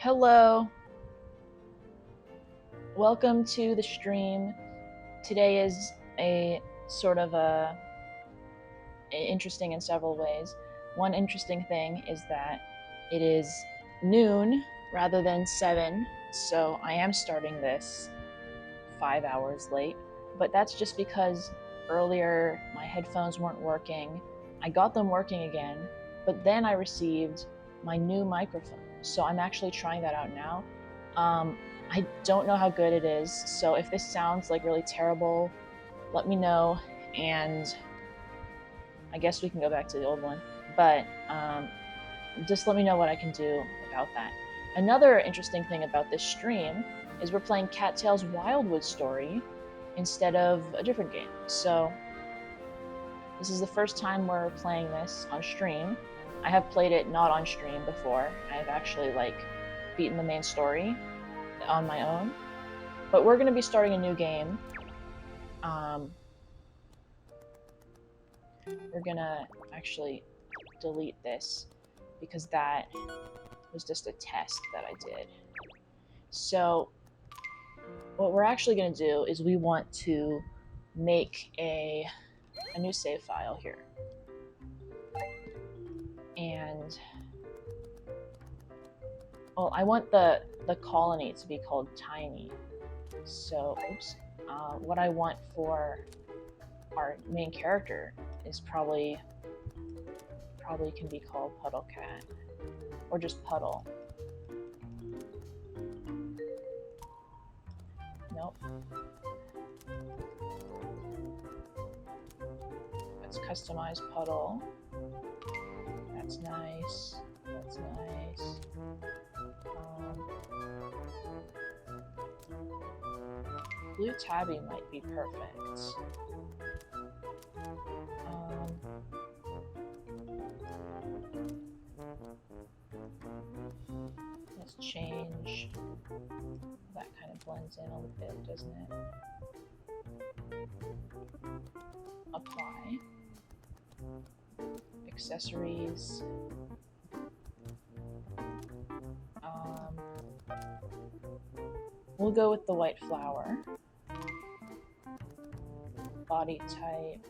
Hello, welcome to the stream. Today is a sort of interesting in several ways. One interesting thing is that it is noon rather than 7, so I am starting this 5 hours late, but that's just because earlier my headphones weren't working. I got them working again, but then I received my new microphone. So I'm actually trying that out now. I don't know how good it is, so if this sounds like really terrible, let me know, and I guess we can go back to the old one. But just let me know what I can do about that. Another interesting thing about this stream is we're playing Cattails Wildwood Story instead of a different game. So this is the first time we're playing this on stream. I have played it not on stream before. I've actually beaten the main story on my own. But we're going to be starting a new game. We're going to actually delete this because that was just a test that I did. So what we're actually going to do is we want to make a new save file here. And well, I want the colony to be called Tiny. So, oops. What I want for our main character is probably can be called Puddle Cat, or just Puddle. Nope. Let's customize Puddle. That's nice. That's nice. Blue Tabby might be perfect. Let's change. That kind of blends in a little bit, doesn't it? Apply. Accessories. We'll go with the white flower. Body type.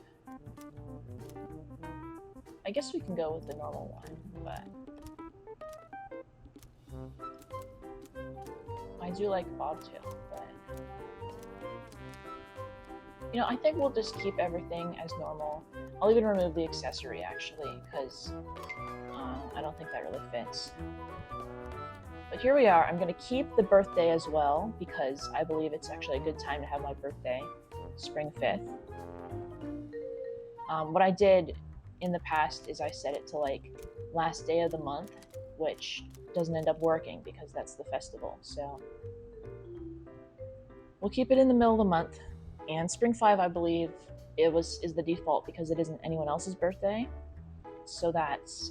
I guess we can go with the normal one, but I do like bobtail, but I think we'll just keep everything as normal. I'll even remove the accessory actually, because I don't think that really fits. But here we are. I'm going to keep the birthday as well, because I believe it's actually a good time to have my birthday, spring 5th. What I did in the past is I set it to last day of the month, which doesn't end up working because that's the festival. So we'll keep it in the middle of the month. And spring 5, I believe, is the default because it isn't anyone else's birthday. So that's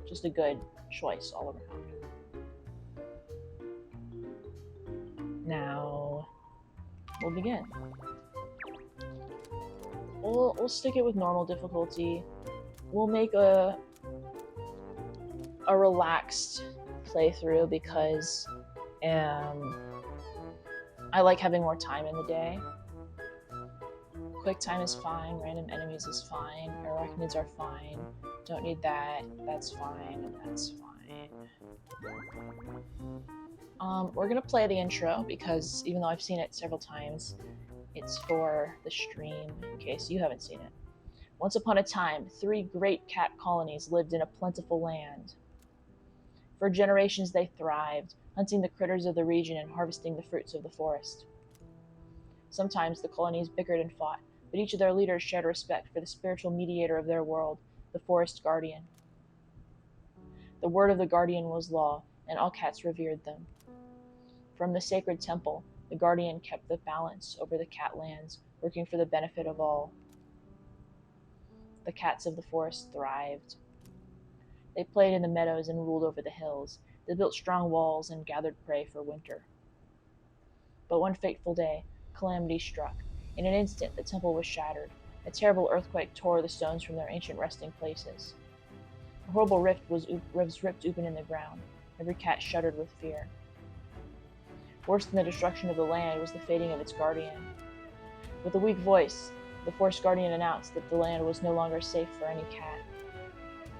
just a good choice all around. Now we'll begin. We'll stick it with normal difficulty. We'll make a relaxed playthrough because I like having more time in the day. Quick time is fine, random enemies is fine, arachnids are fine, don't need that, that's fine, and that's fine. We're gonna play the intro because even though I've seen it several times, it's for the stream in case you haven't seen it. Once upon a time, 3 great cat colonies lived in a plentiful land. For generations they thrived, hunting the critters of the region and harvesting the fruits of the forest. Sometimes the colonies bickered and fought, but each of their leaders shared respect for the spiritual mediator of their world, the forest guardian. The word of the guardian was law, and all cats revered them. From the sacred temple, the guardian kept the balance over the cat lands, working for the benefit of all. The cats of the forest thrived. They played in the meadows and ruled over the hills. They built strong walls and gathered prey for winter. But one fateful day, calamity struck. In an instant, the temple was shattered. A terrible earthquake tore the stones from their ancient resting places. A horrible rift was ripped open in the ground. Every cat shuddered with fear. Worse than the destruction of the land was the fading of its guardian. With a weak voice, the forest guardian announced that the land was no longer safe for any cat.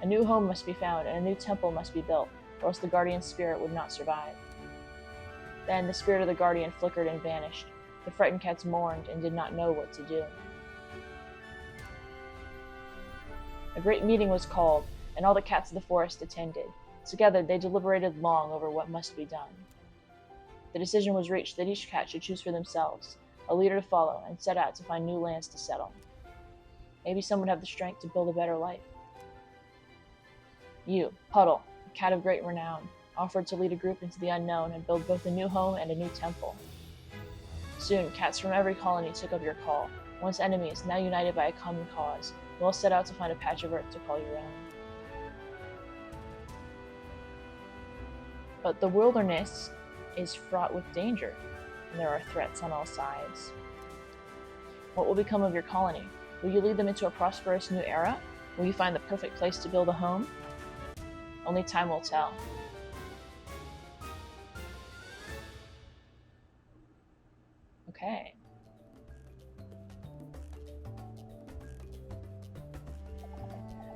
A new home must be found, and a new temple must be built, or else the guardian's spirit would not survive. Then the spirit of the guardian flickered and vanished. The frightened cats mourned and did not know what to do. A great meeting was called, and all the cats of the forest attended. Together they deliberated long over what must be done. The decision was reached that each cat should choose for themselves a leader to follow and set out to find new lands to settle. Maybe some would have the strength to build a better life. You, Puddle, a cat of great renown, offered to lead a group into the unknown and build both a new home and a new temple. Soon, cats from every colony took up your call. Once enemies, now united by a common cause, you all set out to find a patch of earth to call your own. But the wilderness is fraught with danger, and there are threats on all sides. What will become of your colony? Will you lead them into a prosperous new era? Will you find the perfect place to build a home? Only time will tell. Okay.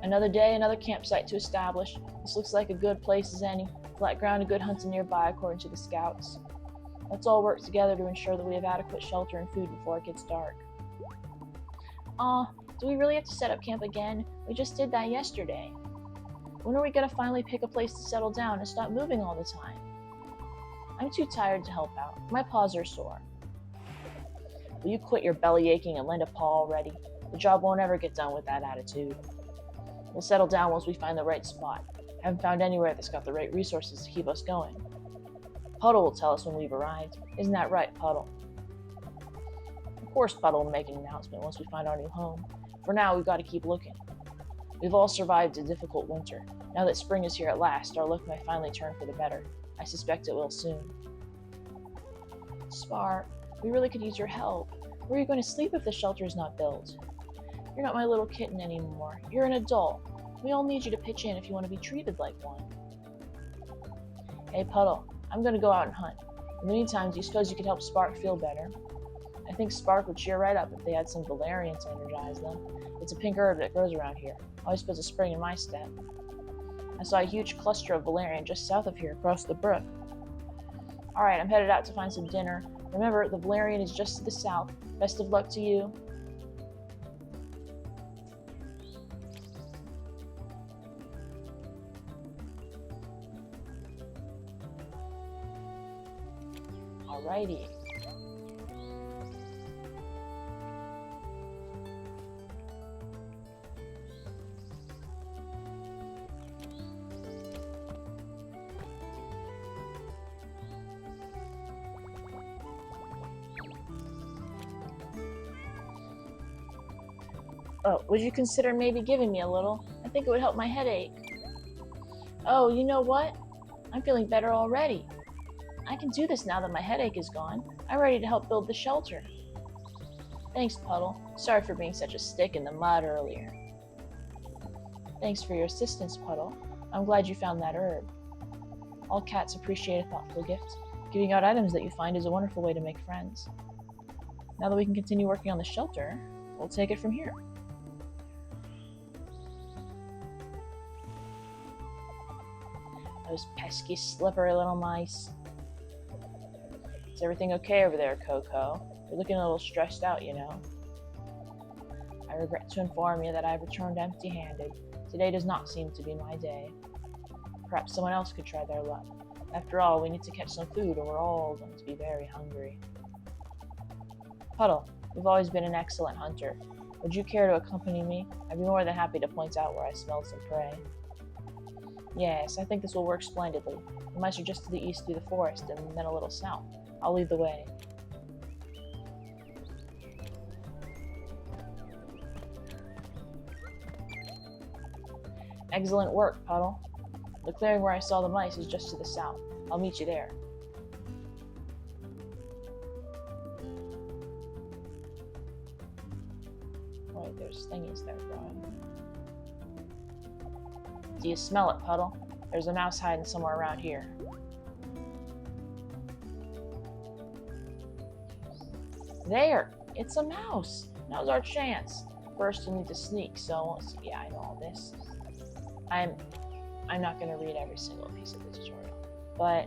Another day, another campsite to establish. This looks like a good place as any. Flat ground and good hunting nearby, according to the scouts. Let's all work together to ensure that we have adequate shelter and food before it gets dark. Do we really have to set up camp again? We just did that yesterday. When are we going to finally pick a place to settle down and stop moving all the time? I'm too tired to help out. My paws are sore. Will you quit your belly aching and lend a paw already? The job won't ever get done with that attitude. We'll settle down once we find the right spot. Haven't found anywhere that's got the right resources to keep us going. Puddle will tell us when we've arrived. Isn't that right, Puddle? Of course Puddle will make an announcement once we find our new home. For now, we've got to keep looking. We've all survived a difficult winter. Now that spring is here at last, our luck may finally turn for the better. I suspect it will soon. Spark, we really could use your help. Where are you going to sleep if the shelter is not built? You're not my little kitten anymore. You're an adult. We all need you to pitch in if you want to be treated like one. Hey, Puddle, I'm going to go out and hunt. In the meantime, do you suppose you could help Spark feel better? I think Spark would cheer right up if they had some valerian to energize them. It's a pink herb that grows around here. Always puts a spring in my step. I saw a huge cluster of valerian just south of here, across the brook. Alright, I'm headed out to find some dinner. Remember, the valerian is just to the south. Best of luck to you. Alrighty. Oh, would you consider maybe giving me a little? I think it would help my headache. Oh, you know what? I'm feeling better already. I can do this now that my headache is gone. I'm ready to help build the shelter. Thanks, Puddle. Sorry for being such a stick in the mud earlier. Thanks for your assistance, Puddle. I'm glad you found that herb. All cats appreciate a thoughtful gift. Giving out items that you find is a wonderful way to make friends. Now that we can continue working on the shelter, we'll take it from here. Those pesky, slippery little mice. Is everything okay over there, Coco? You're looking a little stressed out, you know. I regret to inform you that I have returned empty-handed. Today does not seem to be my day. Perhaps someone else could try their luck. After all, we need to catch some food or we're all going to be very hungry. Puddle, you've always been an excellent hunter. Would you care to accompany me? I'd be more than happy to point out where I smelled some prey. Yes, I think this will work splendidly. The mice are just to the east through the forest and then a little south. I'll lead the way. Excellent work, Puddle. The clearing where I saw the mice is just to the south. I'll meet you there. Oh, there's thingies there growing. Do you smell it, Puddle? There's a mouse hiding somewhere around here. There! It's a mouse! Now's our chance. First, you'll need to sneak, so yeah, I know all this. I'm not going to read every single piece of the tutorial, but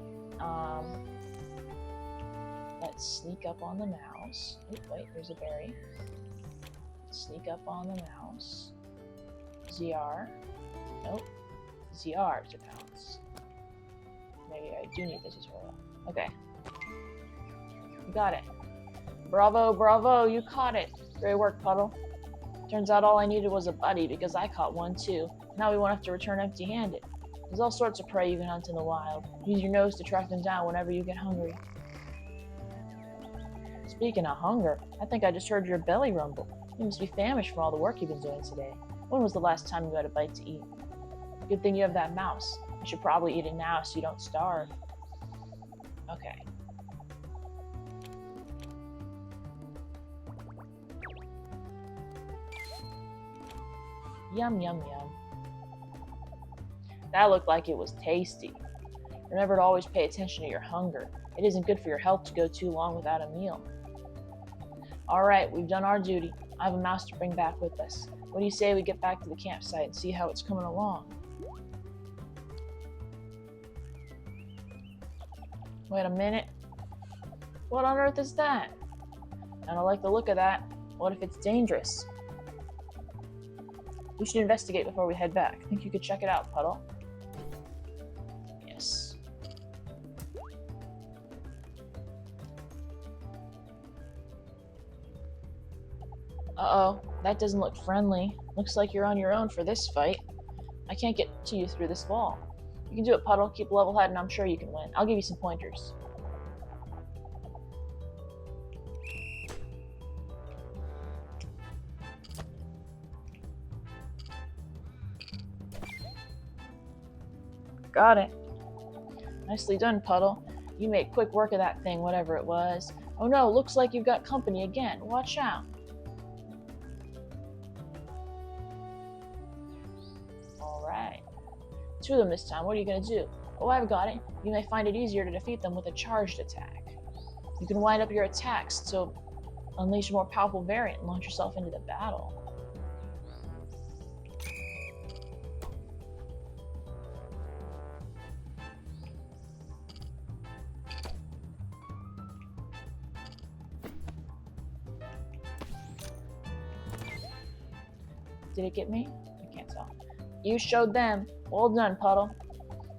let's sneak up on the mouse. Oh, wait, there's a berry. Sneak up on the mouse. ZR. Nope. ZR to pounce. Maybe I do need the tutorial. Okay. You got it. Bravo, bravo, you caught it. Great work, Puddle. Turns out all I needed was a buddy, because I caught one too. Now we won't have to return empty-handed. There's all sorts of prey you can hunt in the wild. Use your nose to track them down whenever you get hungry. Speaking of hunger, I think I just heard your belly rumble. You must be famished from all the work you've been doing today. When was the last time you had a bite to eat? Good thing you have that mouse. You should probably eat it now so you don't starve. Okay. Yum, yum, yum. That looked like it was tasty. Remember to always pay attention to your hunger. It isn't good for your health to go too long without a meal. Alright, we've done our duty. I have a mouse to bring back with us. What do you say we get back to the campsite and see how it's coming along? Wait a minute. What on earth is that? I don't like the look of that. What if it's dangerous? We should investigate before we head back. Think you could check it out, Puddle? Yes. Uh-oh, that doesn't look friendly. Looks like you're on your own for this fight. I can't get to you through this wall. You can do it, Puddle. Keep level head and I'm sure you can win. I'll give you some pointers. Got it. Nicely done, Puddle. You made quick work of that thing, whatever it was. Oh no, looks like you've got company again. Watch out. Alright. Two of them this time. What are you going to do? Oh, I've got it. You may find it easier to defeat them with a charged attack. You can wind up your attacks to unleash a more powerful variant and launch yourself into the battle. Did it get me? I can't tell. You showed them. Well done, Puddle.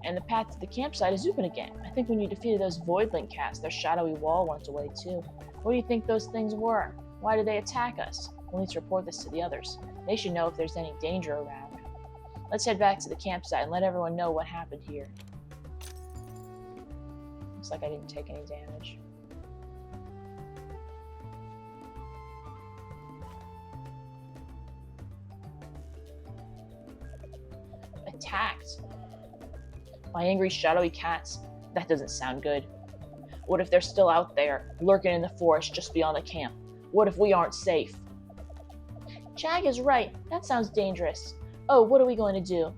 And the path to the campsite is open again. I think when you defeated those Voidling cats, their shadowy wall went away too. What do you think those things were? Why did they attack us? We'll need to report this to the others. They should know if there's any danger around. Let's head back to the campsite and let everyone know what happened here. Looks like I didn't take any damage. Attacked by angry shadowy cats? That doesn't sound good. What if they're still out there, lurking in the forest just beyond the camp? What if we aren't safe? Jag is right. That sounds dangerous. Oh, what are we going to do?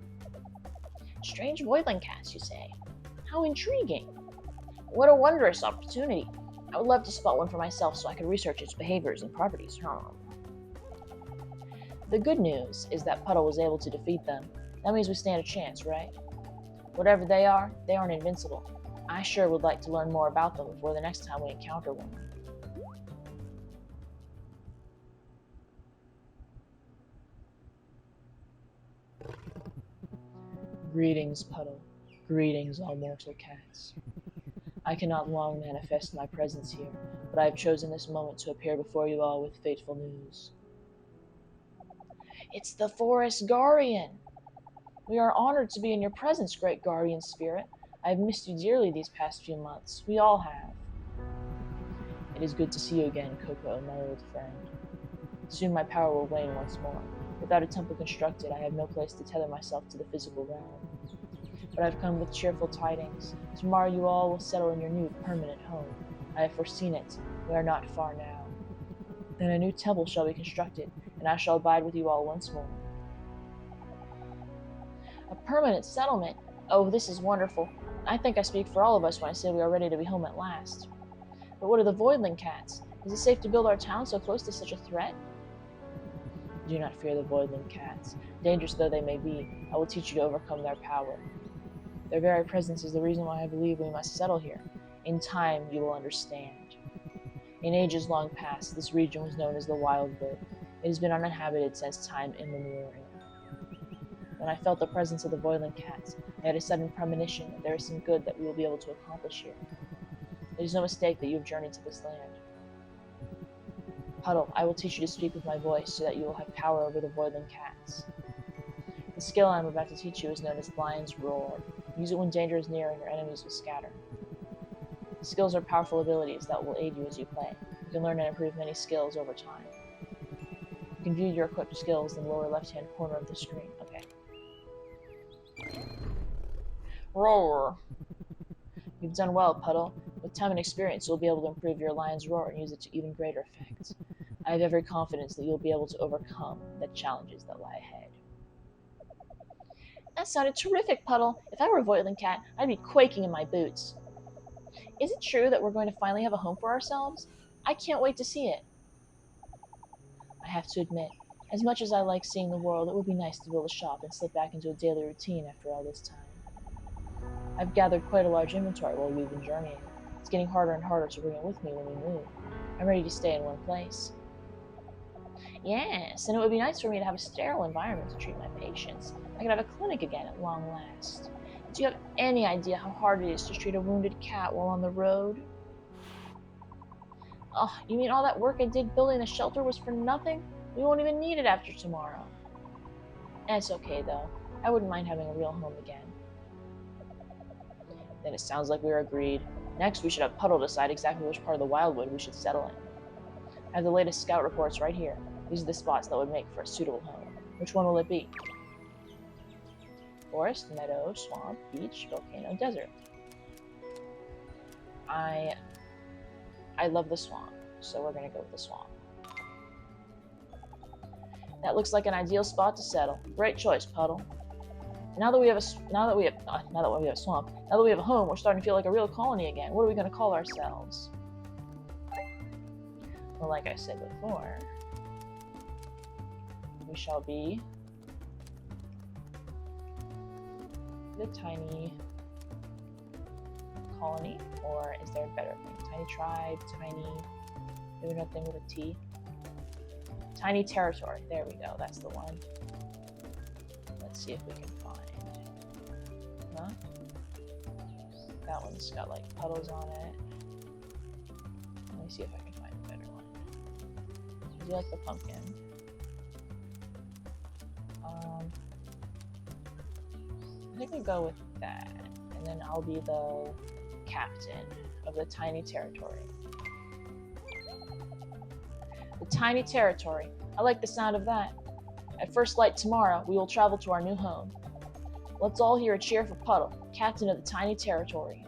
Strange Voidling cats, you say? How intriguing. What a wondrous opportunity. I would love to spot one for myself so I could research its behaviors and properties. The good news is that Puddle was able to defeat them. That means we stand a chance, right? Whatever they aren't invincible. I sure would like to learn more about them before the next time we encounter one. Greetings, Puddle. Greetings, all mortal cats. I cannot long manifest my presence here, but I have chosen this moment to appear before you all with fateful news. It's the Forest Guardian! We are honored to be in your presence, great guardian spirit. I have missed you dearly these past few months. We all have. It is good to see you again, Coco, my old friend. Soon my power will wane once more. Without a temple constructed, I have no place to tether myself to the physical realm. But I've come with cheerful tidings. Tomorrow you all will settle in your new permanent home. I have foreseen it. We are not far now. Then a new temple shall be constructed, and I shall abide with you all once more. A permanent settlement? Oh, this is wonderful. I think I speak for all of us when I say we are ready to be home at last. But what are the Voidling cats? Is it safe to build our town so close to such a threat? Do not fear the Voidling cats. Dangerous though they may be, I will teach you to overcome their power. Their very presence is the reason why I believe we must settle here. In time, you will understand. In ages long past, this region was known as the Wildwood. It has been uninhabited since time immemorial. When I felt the presence of the Voidling cats, I had a sudden premonition that there is some good that we will be able to accomplish here. It is no mistake that you have journeyed to this land. Puddle, I will teach you to speak with my voice so that you will have power over the Voidling cats. The skill I am about to teach you is known as Lion's Roar. Use it when danger is near and your enemies will scatter. Skills are powerful abilities that will aid you as you play. You can learn and improve many skills over time. You can view your equipped skills in the lower left-hand corner of the screen. Okay. Roar! You've done well, Puddle. With time and experience, you'll be able to improve your Lion's Roar and use it to even greater effect. I have every confidence that you'll be able to overcome the challenges that lie ahead. That sounded terrific, Puddle. If I were a Voidling cat, I'd be quaking in my boots. Is it true that we're going to finally have a home for ourselves? I can't wait to see it. I have to admit, as much as I like seeing the world, it would be nice to build a shop and slip back into a daily routine after all this time. I've gathered quite a large inventory while we've been journeying. It's getting harder and harder to bring it with me when we move. I'm ready to stay in one place. Yes, and it would be nice for me to have a sterile environment to treat my patients. I could have a clinic again at long last. Do you have any idea how hard it is to treat a wounded cat while on the road? Oh, you mean all that work I did building the shelter was for nothing? We won't even need it after tomorrow. It's okay, though. I wouldn't mind having a real home again. Then it sounds like we're agreed. Next, we should have Puddle decide exactly which part of the Wildwood we should settle in. I have the latest scout reports right here. These are the spots that would make for a suitable home. Which one will it be? Forest, meadow, swamp, beach, volcano, desert. I love the swamp, so we're gonna go with the swamp. That looks like an ideal spot to settle. Great choice, Puddle. Now that we have a swamp, now that we have a home, we're starting to feel like a real colony again. What are we gonna call ourselves? Well, like I said before, we shall be the tiny colony, or is there a better thing? Tiny tribe, tiny, maybe nothing with a T. Tiny territory, there we go, that's the one. Let's see if we can find, huh? That one's got like puddles on it. Let me see if I can find a better one. I do like the pumpkin. I think we go with that, and then I'll be the captain of the tiny territory. The tiny territory. I like the sound of that. At first light tomorrow, we will travel to our new home. Let's all hear a cheer for Puddle, captain of the tiny territory.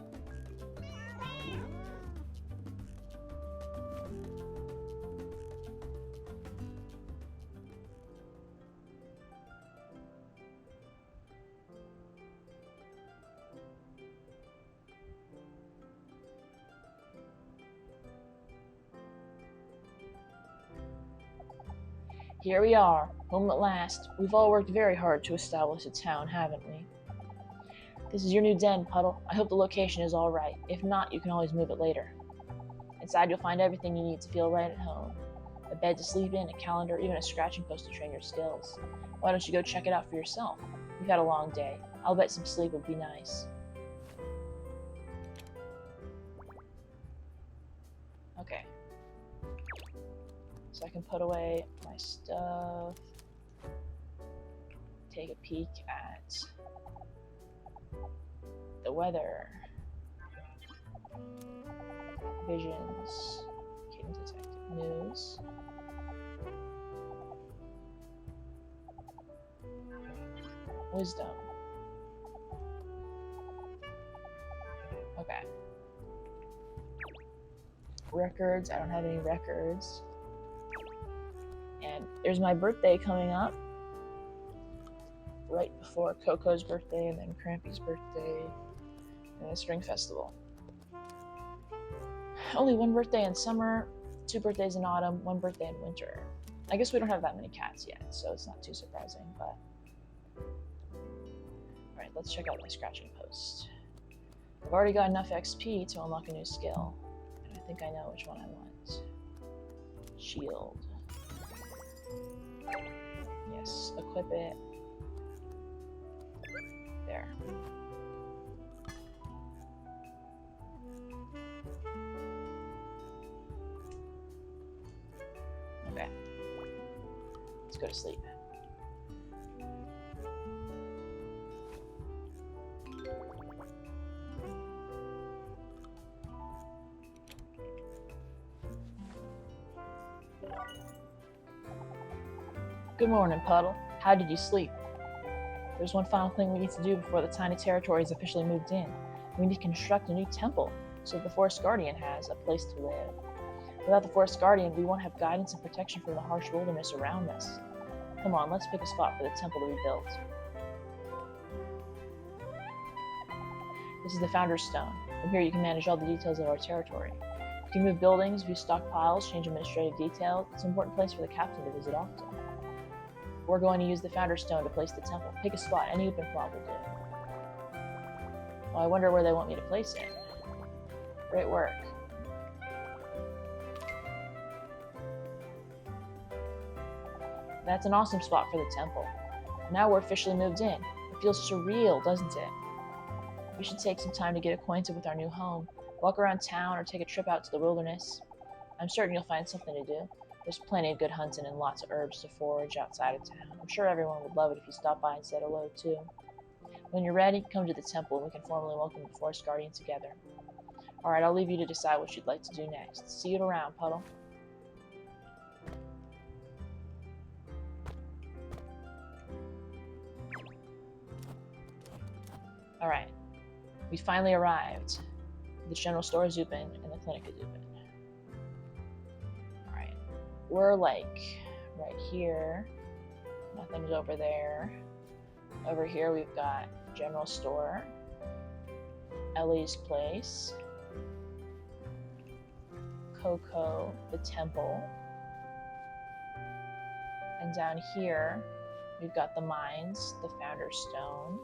Here we are, home at last. We've all worked very hard to establish a town, haven't we? This is your new den, Puddle. I hope the location is all right. If not, you can always move it later. Inside, you'll find everything you need to feel right at home. A bed to sleep in, a calendar, even a scratching post to train your skills. Why don't you go check it out for yourself? You've had a long day. I'll bet some sleep would be nice. Okay. So I can put away my stuff, take a peek at the weather, visions, Cadence Detective News, wisdom. Okay. Records, I don't have any records. And there's my birthday coming up. right before Coco's birthday, and then Crampy's birthday, and the Spring Festival. Only one birthday in summer, 2 birthdays in autumn, 1 birthday in winter. I guess we don't have that many cats yet, so it's not too surprising, but... Alright, let's check out my scratching post. I've already got enough XP to unlock a new skill, and I think I know which one I want. Shield. Yes, equip it. There. Okay. Let's go to sleep. Good morning, Puddle. How did you sleep? There's one final thing we need to do before the tiny territory is officially moved in. We need to construct a new temple so that the Forest Guardian has a place to live. Without the Forest Guardian, we won't have guidance and protection from the harsh wilderness around us. Come on, let's pick a spot for the temple to be built. This is the Founder's Stone. From here you can manage all the details of our territory. You can move buildings, view stockpiles, change administrative details. It's an important place for the captain to visit often. We're going to use the Founder's Stone to place the temple. Pick a spot, any open plot will do. Well, I wonder where they want me to place it. Great work. That's an awesome spot for the temple. Now we're officially moved in. It feels surreal, doesn't it? We should take some time to get acquainted with our new home. Walk around town or take a trip out to the wilderness. I'm certain you'll find something to do. There's plenty of good hunting and lots of herbs to forage outside of town. I'm sure everyone would love it if you stopped by and said hello, too. When you're ready, come to the temple and we can formally welcome the Forest Guardian together. Alright, I'll leave you to decide what you'd like to do next. See you around, Puddle. Alright, we finally arrived. The general store is open and the clinic is open. Alright, we're like right here. Nothing's over there. Over here we've got general store, Ellie's place, Coco, the temple, and down here we've got the mines, the Founder's Stone,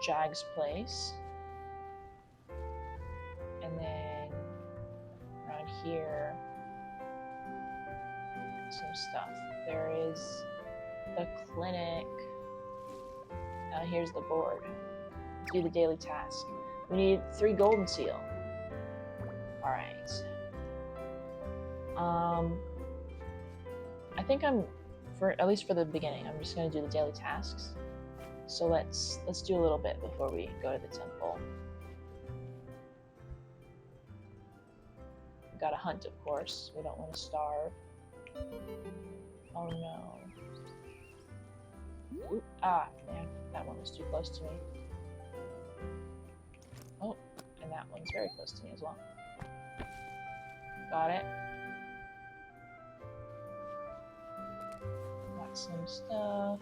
Jag's place, and then around here some stuff. There is the clinic. Here's the board. Do the daily task. We need 3 golden seal. Alright. I think at least for the beginning, I'm just gonna do the daily tasks. So let's do a little bit before we go to the temple. We gotta hunt, of course. We don't want to starve. Oh no. Ooh, man, that one was too close to me. Oh, and that one's very close to me as well. Got it. Got some stuff.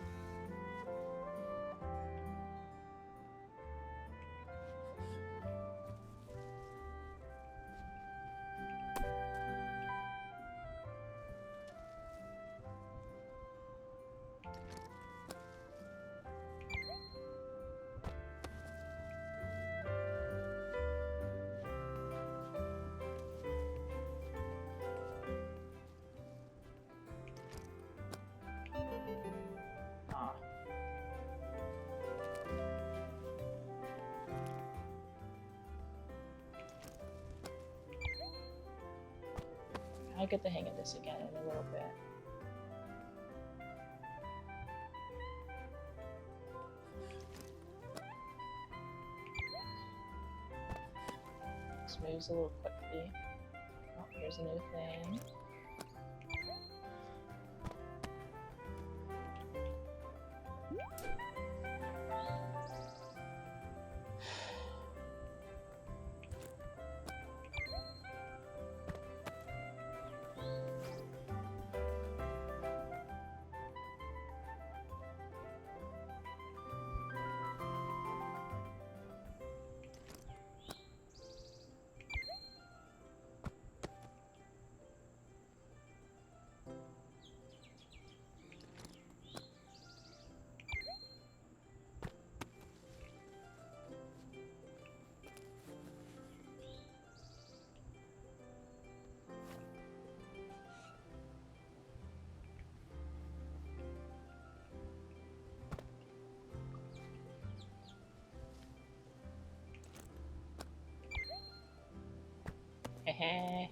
I'll get the hang of this again in a little bit. This moves a little quickly. Oh, here's a new thing. Okay.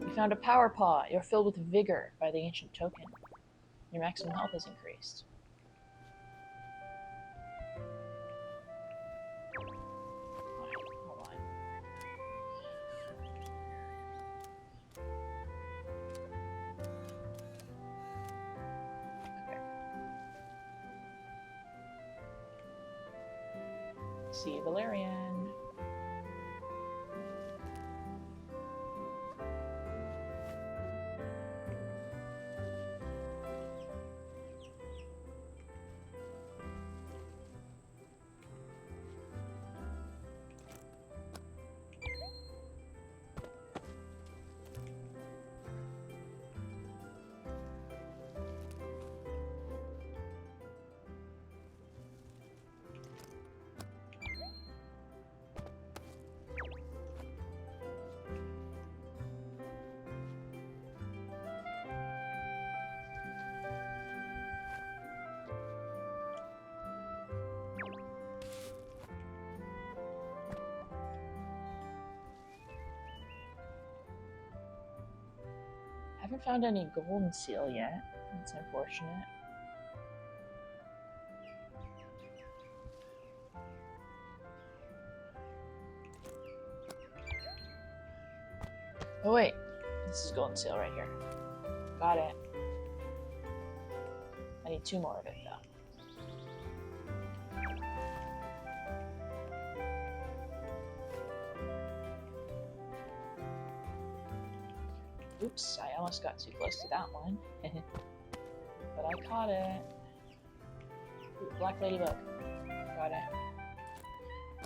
You found a power paw. You're filled with vigor by the ancient token. Your maximum health has increased. Hold on. Okay. See Valerian. Haven't found any golden seal yet. That's unfortunate. Oh wait, this is golden seal right here. Got it. I need 2 more of it though. Oops, I almost got too close to that one. But I caught it. Ooh, black ladybug. Got it.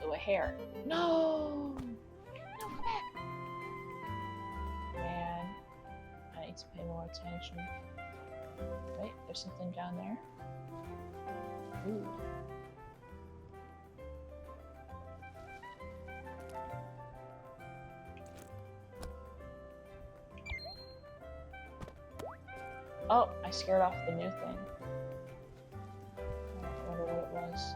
Oh, a hare. No! No, come back! Man, I need to pay more attention. Wait, there's something down there. Ooh. Oh, I scared off the new thing. I wonder what it was.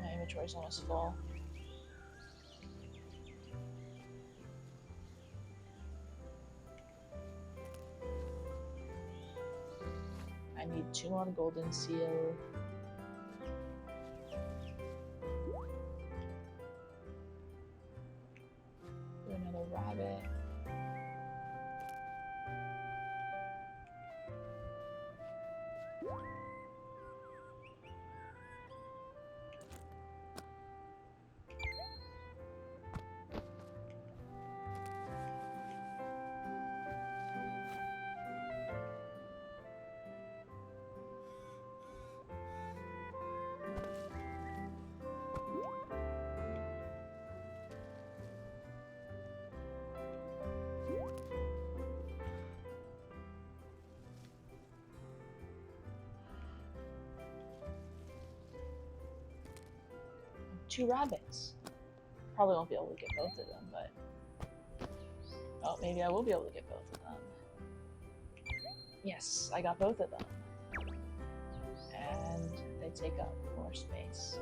My inventory's almost full. I need 2 more golden seal. Do another rabbit. Two rabbits. Probably won't be able to get both of them, but... Oh, maybe I will be able to get both of them. Yes, I got both of them. And they take up more space.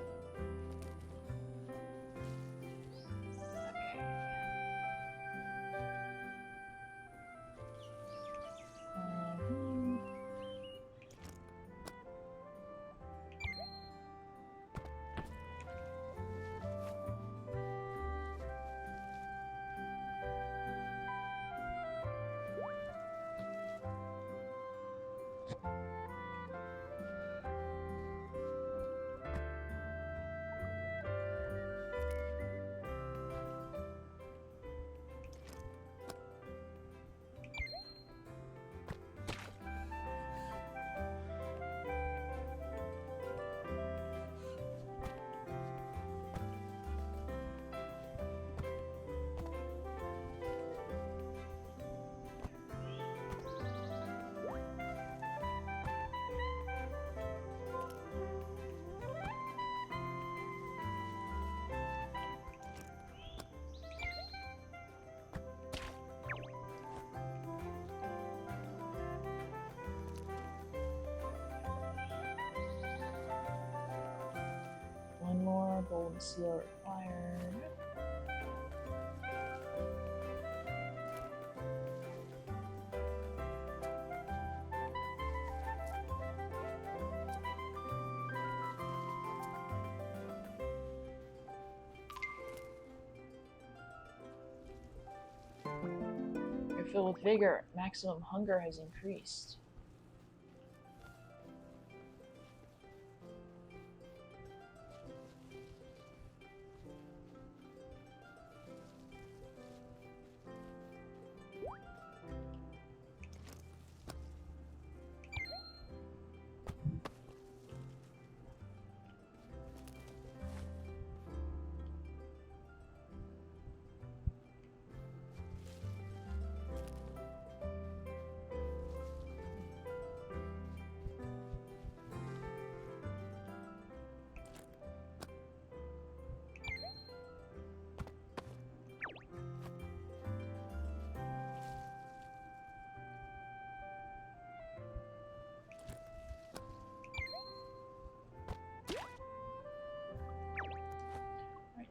golden seal required. You're filled with vigor. Maximum hunger has increased.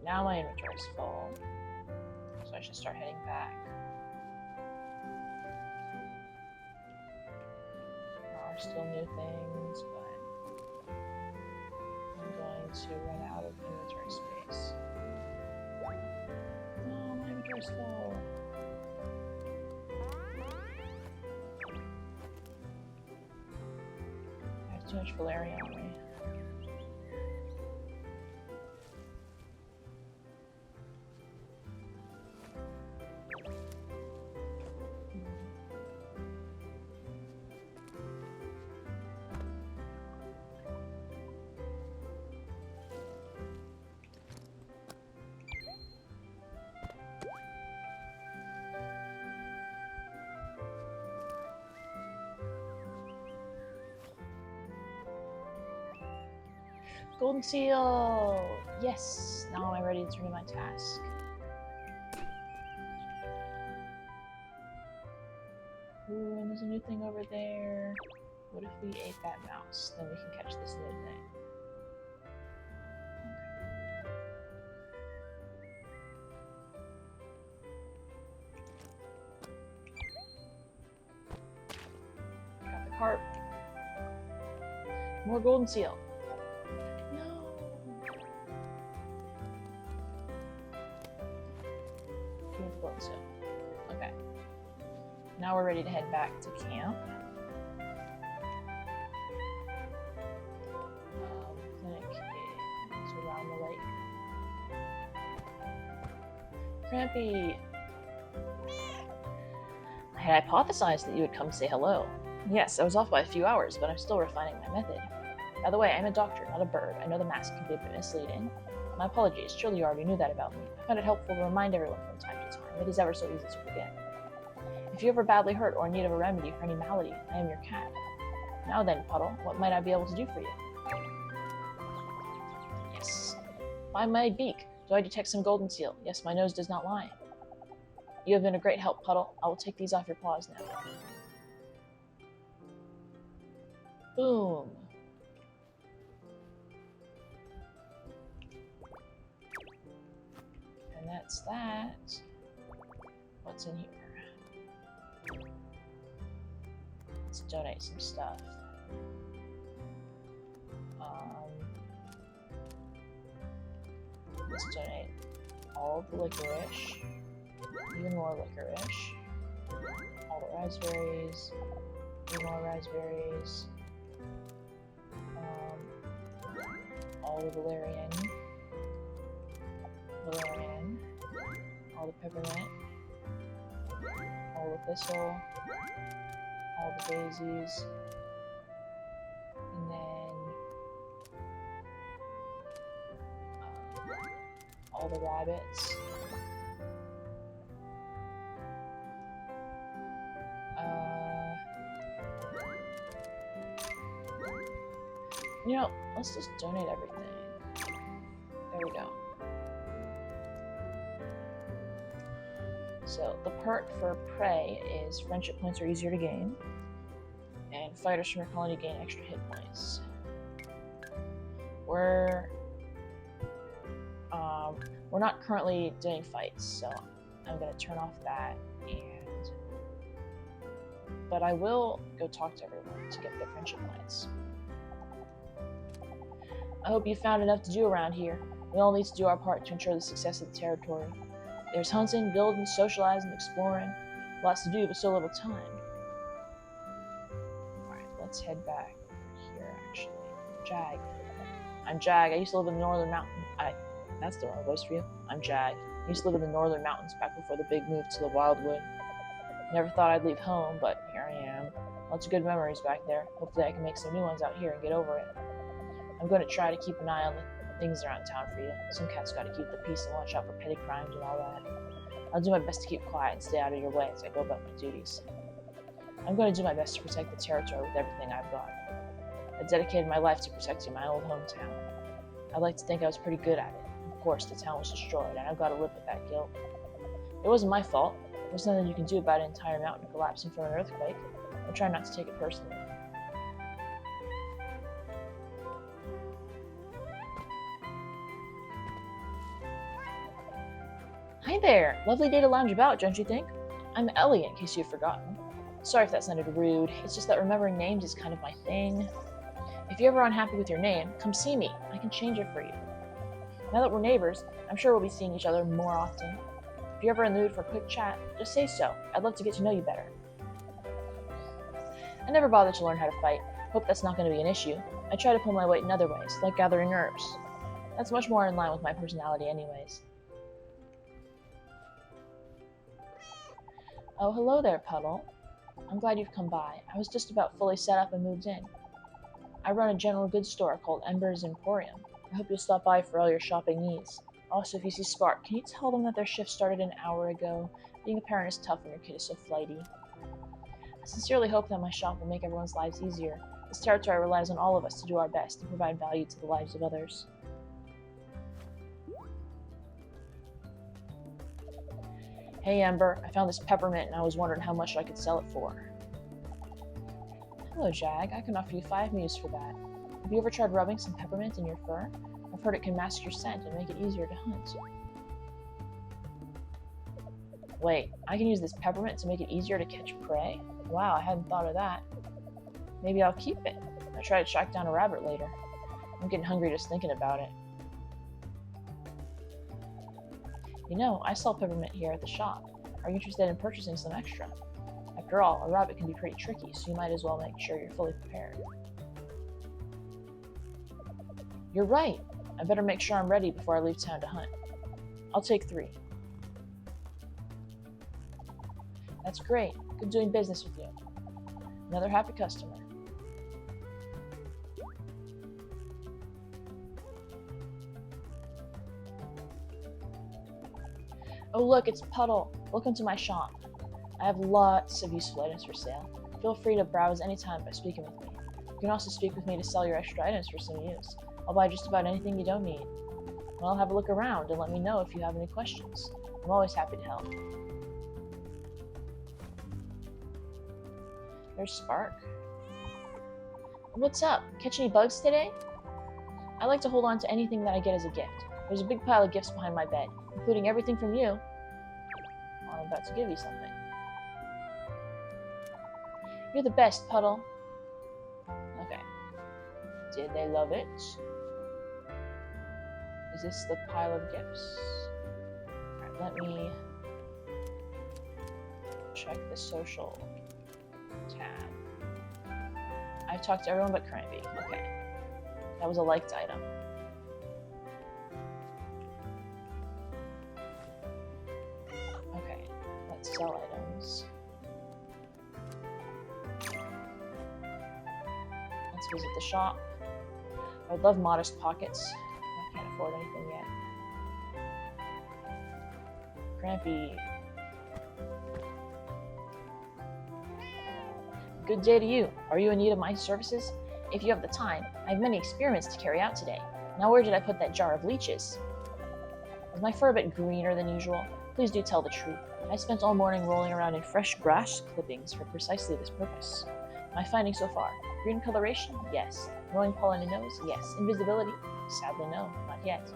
Now my inventory's full, so I should start heading back. There are still new things, but I'm going to run out of inventory space. No, my inventory's full. I have too much Valeria on me. Golden seal! Yes! Now am I ready to turn in my task. Ooh, and there's a new thing over there. What if we ate that mouse? Then we can catch this new thing. Okay. Got the carp. More golden seal. Okay. Now we're ready to head back to camp. Clinic is around the lake. Crampy! I had hypothesized that you would come say hello. Yes, I was off by a few hours, but I'm still refining my method. By the way, I'm a doctor, not a bird. I know the mask can be a bit misleading. My apologies, surely you already knew that about me. I found it helpful to remind everyone from time to time. It is ever so easy to forget. If you ever badly hurt or in need of a remedy for any malady, I am your cat. Now then, Puddle, what might I be able to do for you? Yes. By my beak, do I detect some golden seal? Yes, my nose does not lie. You have been a great help, Puddle. I will take these off your paws now. Boom. And that's that. What's in here? Let's donate some stuff. Let's donate all the licorice, even more licorice, all the raspberries, even more raspberries, all the valerian, all the peppermint, all the thistle, all the daisies, and then all the rabbits. You know, let's just donate everything. There we go. So the perk for prey is friendship points are easier to gain, and fighters from your colony gain extra hit points. We're not currently doing fights, so I'm going to turn off that. But I will go talk to everyone to get their friendship lines. I hope you found enough to do around here. We all need to do our part to ensure the success of the territory. There's hunting, building, socializing, exploring. Lots to do, but so little time. Alright, let's head back here, actually. Jag. I'm Jag. I used to live in the northern mountain. That's the wrong voice for you. I'm Jag. I used to live in the northern mountains back before the big move to the Wildwood. Never thought I'd leave home, but here I am. Lots of good memories back there. Hopefully I can make some new ones out here and get over it. I'm going to try to keep an eye on the things around town for you. Some cats got to keep the peace and watch out for petty crimes and all that. I'll do my best to keep quiet and stay out of your way as I go about my duties. I'm going to do my best to protect the territory with everything I've got. I dedicated my life to protecting my old hometown. I'd like to think I was pretty good at it. Of course, the town was destroyed, and I've got to live with that guilt. It wasn't my fault. There's nothing you can do about an entire mountain collapsing from an earthquake. I try not to take it personally. Hi there! Lovely day to lounge about, don't you think? I'm Ellie, in case you've forgotten. Sorry if that sounded rude. It's just that remembering names is kind of my thing. If you're ever unhappy with your name, come see me. I can change it for you. Now that we're neighbors, I'm sure we'll be seeing each other more often. If you're ever in the mood for a quick chat, just say so. I'd love to get to know you better. I never bothered to learn how to fight. Hope that's not going to be an issue. I try to pull my weight in other ways, like gathering herbs. That's much more in line with my personality anyways. Oh, hello there, Puddle. I'm glad you've come by. I was just about fully set up and moved in. I run a general goods store called Ember's Emporium. I hope you'll stop by for all your shopping needs. Also, if you see Spark, can you tell them that their shift started an hour ago? Being a parent is tough when your kid is so flighty. I sincerely hope that my shop will make everyone's lives easier. This territory relies on all of us to do our best to provide value to the lives of others. Hey Ember, I found this peppermint and I was wondering how much I could sell it for. Hello Jag, I can offer you 5 Muse for that. Have you ever tried rubbing some peppermint in your fur? I've heard it can mask your scent and make it easier to hunt. Wait, I can use this peppermint to make it easier to catch prey? Wow, I hadn't thought of that. Maybe I'll keep it. I'll try to track down a rabbit later. I'm getting hungry just thinking about it. You know, I sell peppermint here at the shop. Are you interested in purchasing some extra? After all, a rabbit can be pretty tricky, so you might as well make sure you're fully prepared. You're right! I better make sure I'm ready before I leave town to hunt. I'll take 3. That's great. Good doing business with you. Another happy customer. Oh look, it's Puddle. Welcome to my shop. I have lots of useful items for sale. Feel free to browse anytime by speaking with me. You can also speak with me to sell your extra items for some use. I'll buy just about anything you don't need. Well, have a look around and let me know if you have any questions. I'm always happy to help. There's Spark. What's up? Catch any bugs today? I like to hold on to anything that I get as a gift. There's a big pile of gifts behind my bed, including everything from you. Well, I'm about to give you something. You're the best, Puddle. Okay. Did they love it? Is this the pile of gifts? Alright, let me check the social tab. I've talked to everyone but Crampy. Okay. That was a liked item. Okay, let's sell items. Let's visit the shop. I would love modest pockets. I can't afford anything yet. Crampy. Good day to you. Are you in need of my services? If you have the time, I have many experiments to carry out today. Now where did I put that jar of leeches? Is my fur a bit greener than usual? Please do tell the truth. I spent all morning rolling around in fresh grass clippings for precisely this purpose. My findings so far: green coloration? Yes. Growing pollen in nose? Yes. Invisibility? Sadly no, not yet.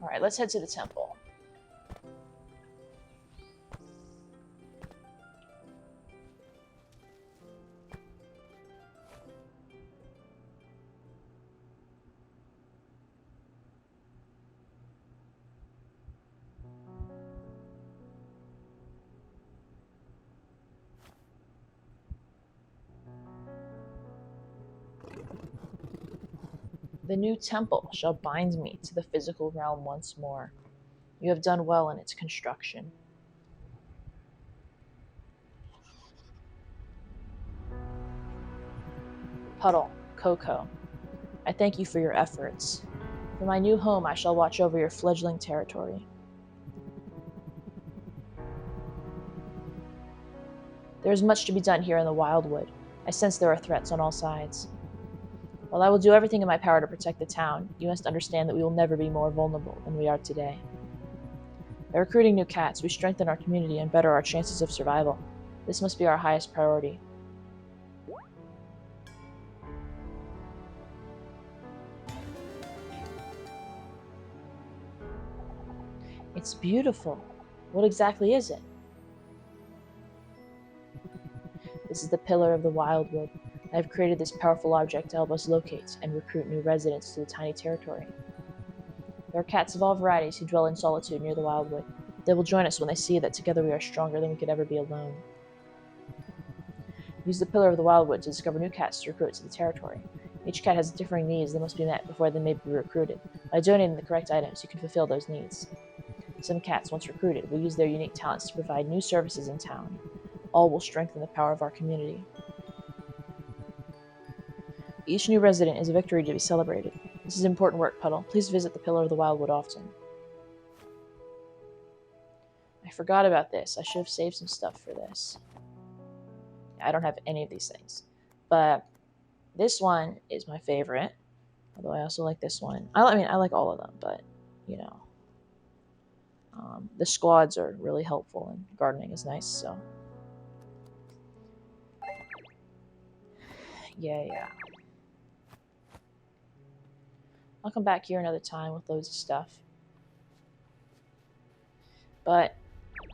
Alright, let's head to the temple. The new temple shall bind me to the physical realm once more. You have done well in its construction. Puddle, Coco, I thank you for your efforts. For my new home, I shall watch over your fledgling territory. There is much to be done here in the Wildwood. I sense there are threats on all sides. While I will do everything in my power to protect the town, you must understand that we will never be more vulnerable than we are today. By recruiting new cats, we strengthen our community and better our chances of survival. This must be our highest priority. It's beautiful. What exactly is it? This is the pillar of the Wildwood. I have created this powerful object to help us locate and recruit new residents to the tiny territory. There are cats of all varieties who dwell in solitude near the Wildwood. They will join us when they see that together we are stronger than we could ever be alone. Use the pillar of the Wildwood to discover new cats to recruit to the territory. Each cat has differing needs that must be met before they may be recruited. By donating the correct items, you can fulfill those needs. Some cats, once recruited, will use their unique talents to provide new services in town. All will strengthen the power of our community. Each new resident is a victory to be celebrated. This is important work, Puddle. Please visit the Pillar of the Wildwood often. I forgot about this. I should have saved some stuff for this. I don't have any of these things. But this one is my favorite. Although I also like this one. I like all of them, but, you know. The squads are really helpful, and gardening is nice, so. Yeah. I'll come back here another time with loads of stuff. But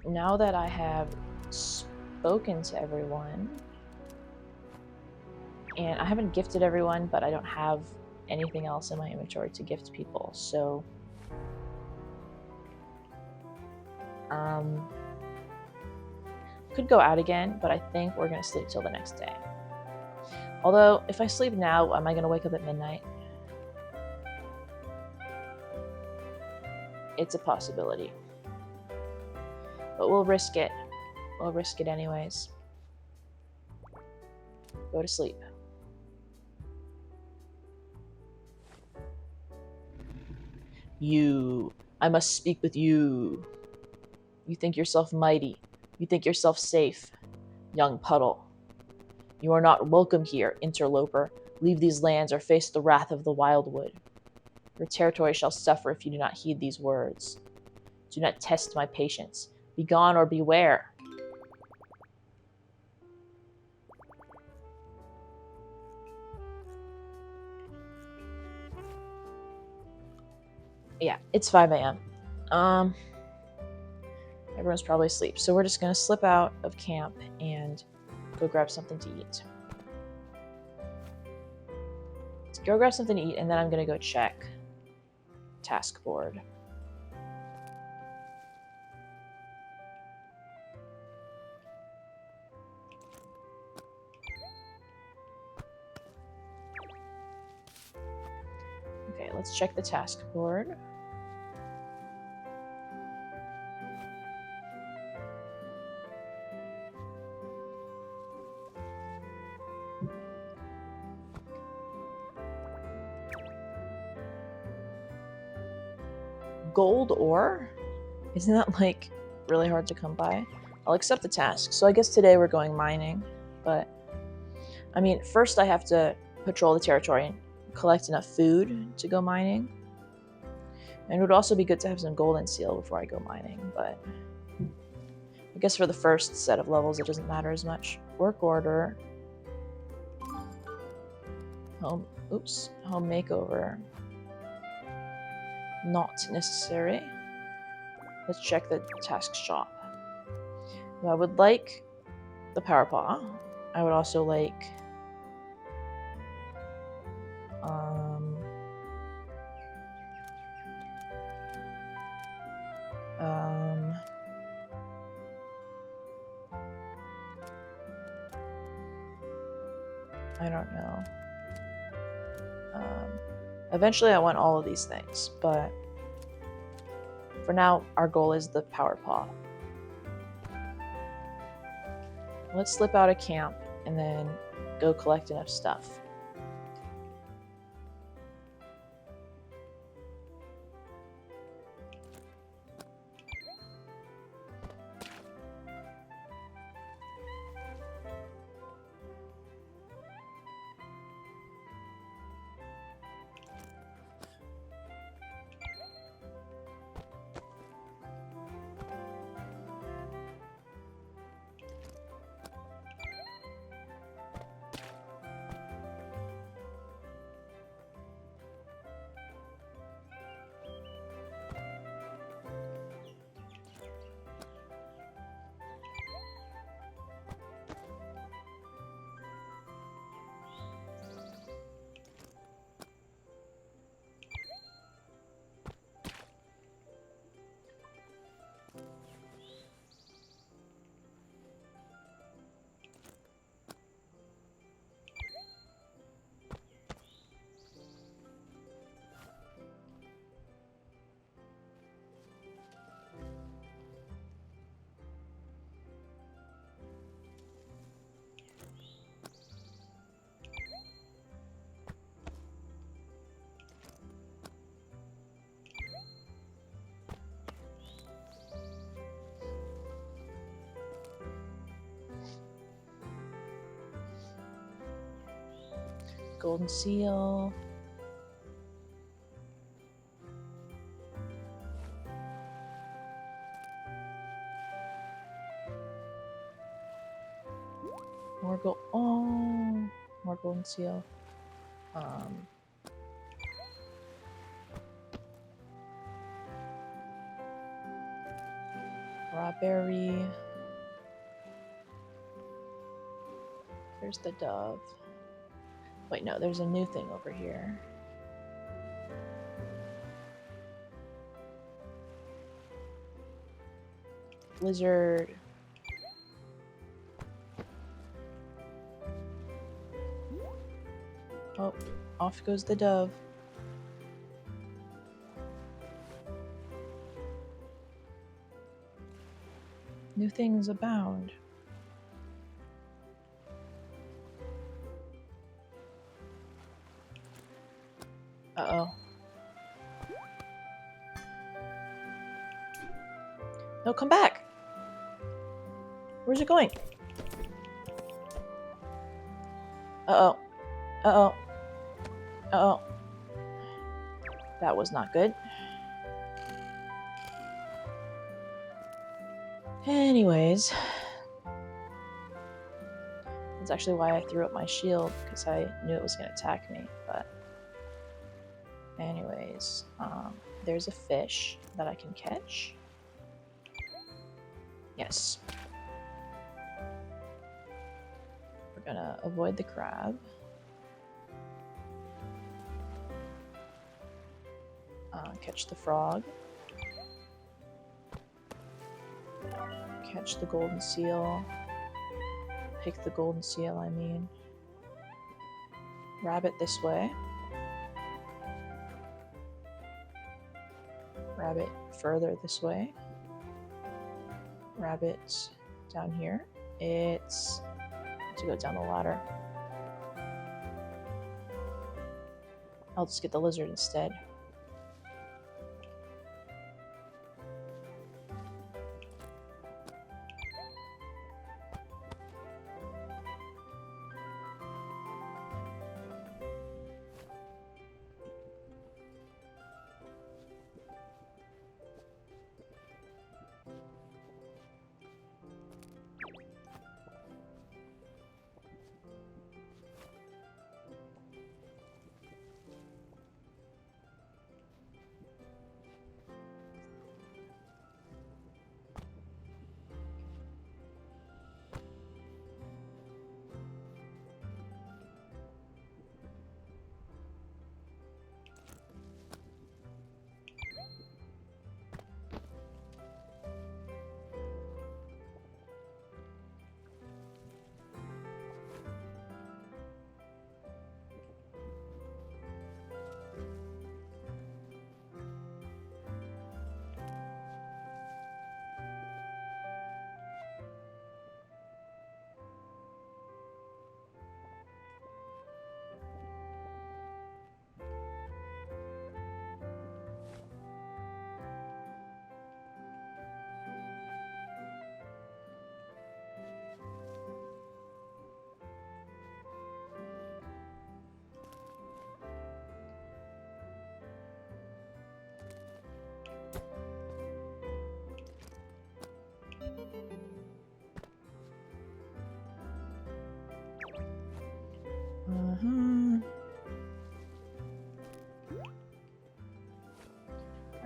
now that I have spoken to everyone, and I haven't gifted everyone, but I don't have anything else in my inventory to gift people, so could go out again, but I think we're gonna sleep till the next day. Although, if I sleep now, am I gonna wake up at midnight? It's a possibility. But we'll risk it. We'll risk it anyways. Go to sleep. You. I must speak with you. You think yourself mighty. You think yourself safe. Young Puddle. You are not welcome here, interloper. Leave these lands or face the wrath of the Wildwood. Your territory shall suffer if you do not heed these words. Do not test my patience. Begone or beware. Yeah, it's 5 a.m. Everyone's probably asleep, so we're just gonna slip out of camp and go grab something to eat. Let's go grab something to eat, and then I'm gonna go check task board. Okay, let's check the task board. Gold ore? Isn't that like really hard to come by? I'll accept the task. So I guess today we're going mining, but I mean, first I have to patrol the territory and collect enough food to go mining. And it would also be good to have some golden seal before I go mining, but I guess for the first set of levels it doesn't matter as much. Work order. Home makeover. not necessary. Let's check the task shop. I would like the power paw. I would also like I don't know. Eventually I want all of these things, but for now our goal is the power paw. Let's slip out of camp and then go collect enough stuff. Golden seal. More gold. Oh, more golden seal. Raw berry. There's the dove. Wait, no, there's a new thing over here. Lizard. Oh, off goes the dove. New things abound. Uh-oh. No, come back! Where's it going? Uh-oh. Uh-oh. Uh-oh. That was not good. Anyways. That's actually why I threw up my shield, because I knew it was going to attack me, but... Anyways, there's a fish that I can catch. Yes. We're gonna avoid the crab. Catch the frog. Catch the golden seal. Pick the golden seal, I mean. Rabbit this way. Rabbit further this way. Rabbit down here. It's to go down the ladder. I'll just get the lizard instead.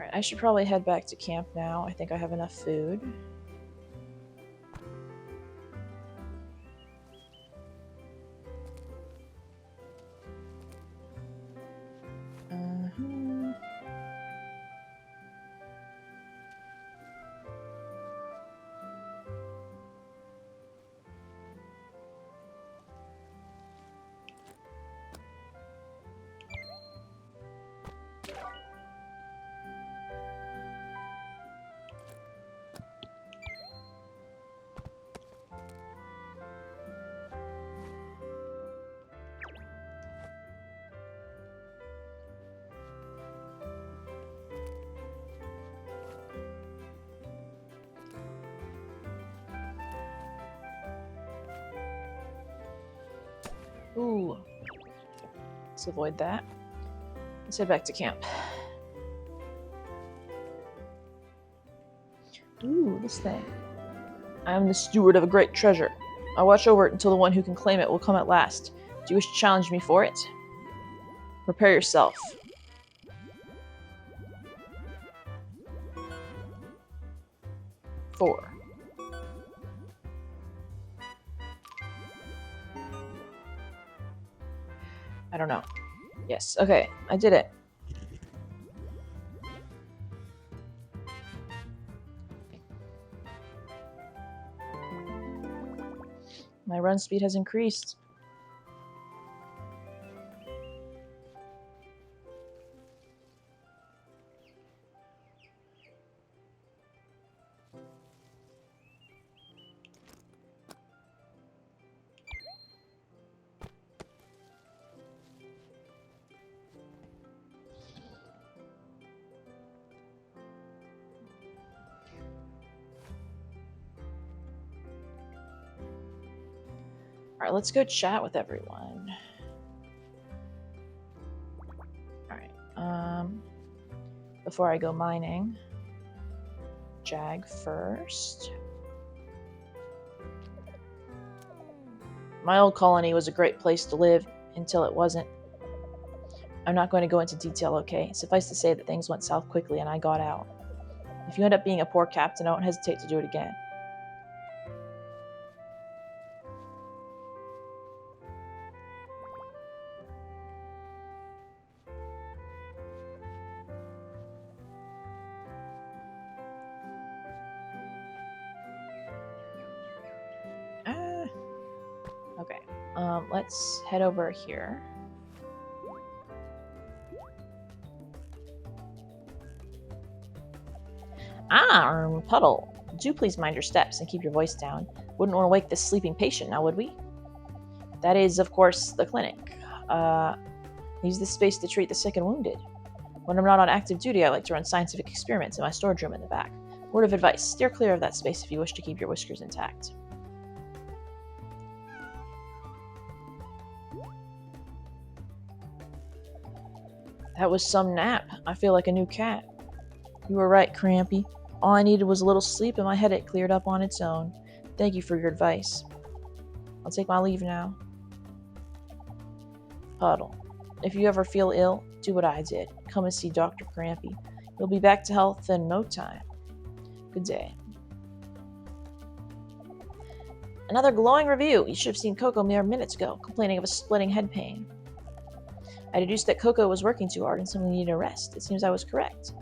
Alright, I should probably head back to camp now. I think I have enough food. Ooh. Let's avoid that. Let's head back to camp. Ooh, this thing. I am the steward of a great treasure. I watch over it until the one who can claim it will come at last. Do you wish to challenge me for it? Prepare yourself. Four. I don't know. Yes, okay, I did it. My run speed has increased. Alright, let's go chat with everyone. Alright, before I go mining, Jag first. My old colony was a great place to live until it wasn't. I'm not going to go into detail, okay? Suffice to say that things went south quickly and I got out. If you end up being a poor captain, I won't hesitate to do it again. Okay, let's head over here. Puddle. Do please mind your steps and keep your voice down. Wouldn't want to wake this sleeping patient now, would we? That is, of course, the clinic. Use this space to treat the sick and wounded. When I'm not on active duty, I like to run scientific experiments in my storage room in the back. Word of advice, steer clear of that space if you wish to keep your whiskers intact. That was some nap. I feel like a new cat. You were right, Crampy. All I needed was a little sleep and my headache cleared up on its own. Thank you for your advice. I'll take my leave now. Puddle. If you ever feel ill, do what I did. Come and see Dr. Crampy. You'll be back to health in no time. Good day. Another glowing review. You should have seen Coco mere minutes ago, complaining of a splitting head pain. I deduced that Coco was working too hard and simply needed a rest. It seems I was correct.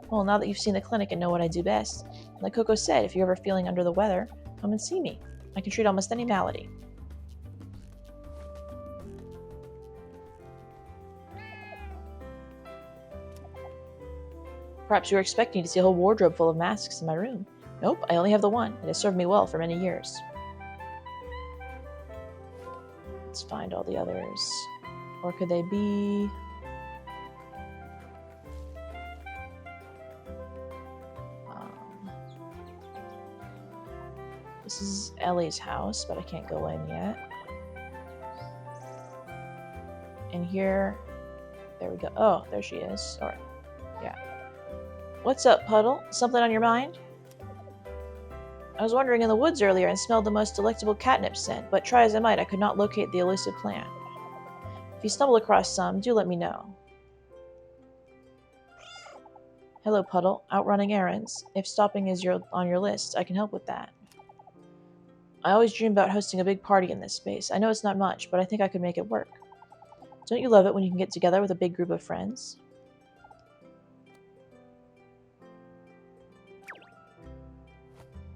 Well, now that you've seen the clinic and know what I do best, like Coco said, if you're ever feeling under the weather, come and see me. I can treat almost any malady. Perhaps you were expecting to see a whole wardrobe full of masks in my room. Nope, I only have the one. It has served me well for many years. Let's find all the others. Or could they be... This is Ellie's house, but I can't go in yet. And here... There we go. Oh, there she is. Or, yeah. What's up, Puddle? Something on your mind? I was wandering in the woods earlier and smelled the most delectable catnip scent, but try as I might, I could not locate the elusive plant. If you stumble across some, do let me know. Hello, Puddle. Out running errands. If stopping is on your list, I can help with that. I always dream about hosting a big party in this space. I know it's not much, but I think I could make it work. Don't you love it when you can get together with a big group of friends?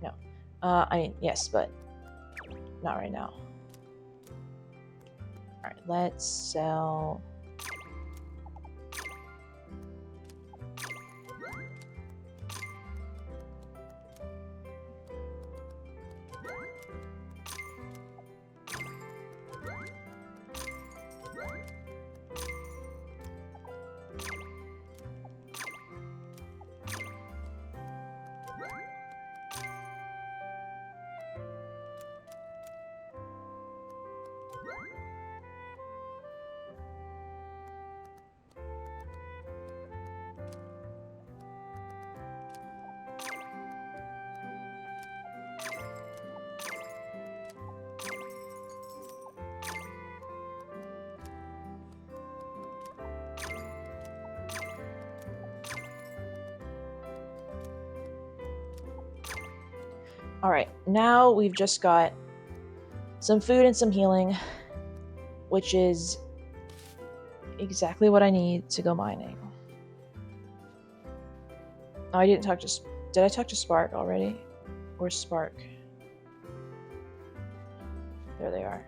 No. I mean, yes, but not right now. Alright, let's sell... Alright, now we've just got some food and some healing, which is exactly what I need to go mining. Oh, I didn't talk to... Did I talk to Spark already? Where's Spark? There they are.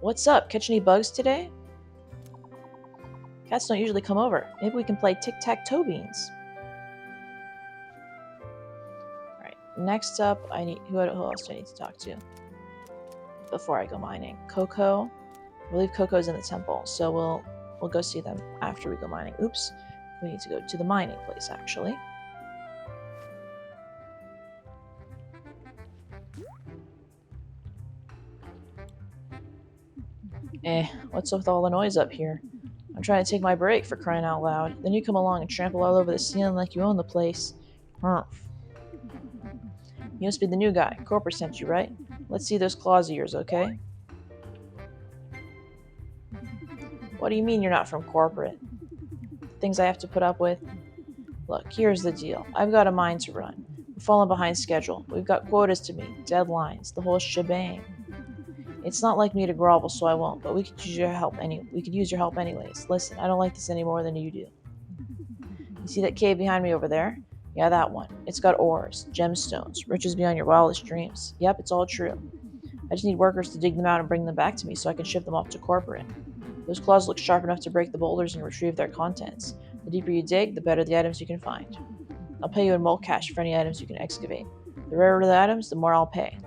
What's up? Catch any bugs today? Cats don't usually come over. Maybe we can play tic-tac-toe beans. Alright, next up, I need... Who else do I need to talk to before I go mining? Coco. I believe Coco's in the temple, so we'll go see them after we go mining. Oops. We need to go to the mining place, actually. What's up with all the noise up here? I'm trying to take my break, for crying out loud. Then you come along and trample all over the ceiling like you own the place. Humph. You must be the new guy. Corporate sent you, right? Let's see those claws of yours, okay? What do you mean you're not from corporate? Things I have to put up with? Look, here's the deal. I've got a mine to run. We're falling behind schedule. We've got quotas to meet, deadlines, the whole shebang. It's not like me to grovel, so I won't, but we could use your help anyways. Listen, I don't like this any more than you do. You see that cave behind me over there? Yeah, that one. It's got ores, gemstones, riches beyond your wildest dreams. Yep, it's all true. I just need workers to dig them out and bring them back to me so I can ship them off to corporate. Those claws look sharp enough to break the boulders and retrieve their contents. The deeper you dig, the better the items you can find. I'll pay you in molt cash for any items you can excavate. The rarer the items, the more I'll pay.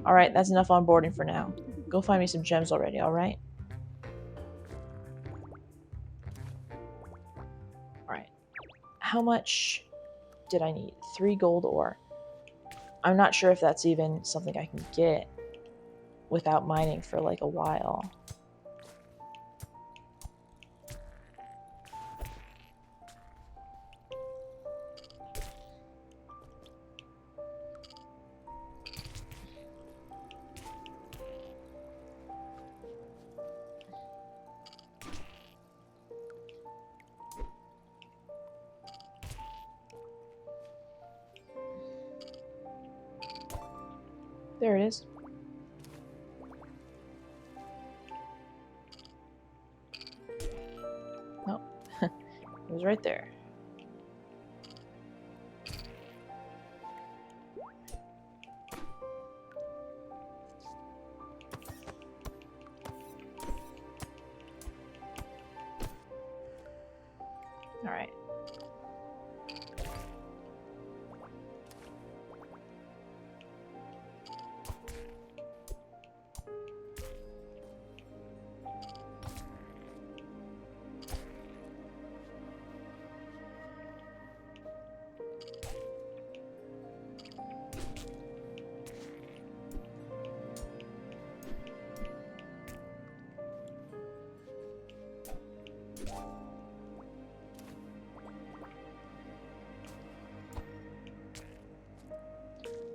Alright, that's enough onboarding for now. Go find me some gems already, alright? Alright. How much did I need? 3 gold ore. I'm not sure if that's even something I can get without mining for like a while. There it is. Nope. It was right there. Alright.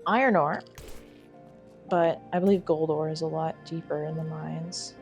Iron ore, but I believe gold ore is a lot deeper in the mines.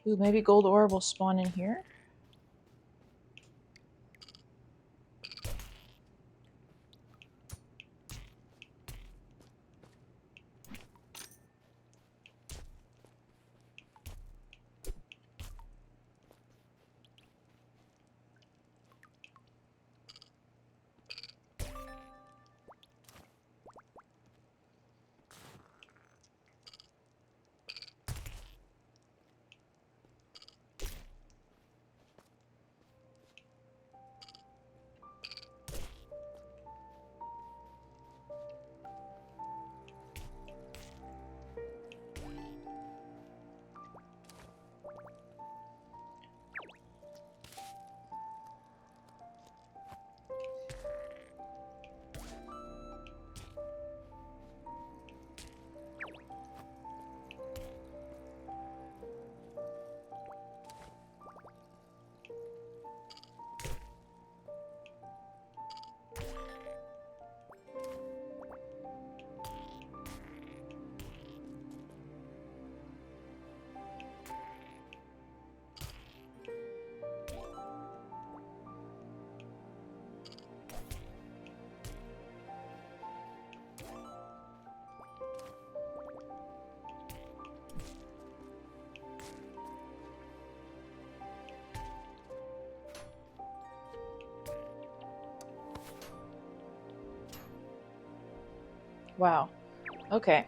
Ooh, maybe gold ore will spawn in here? Wow. Okay.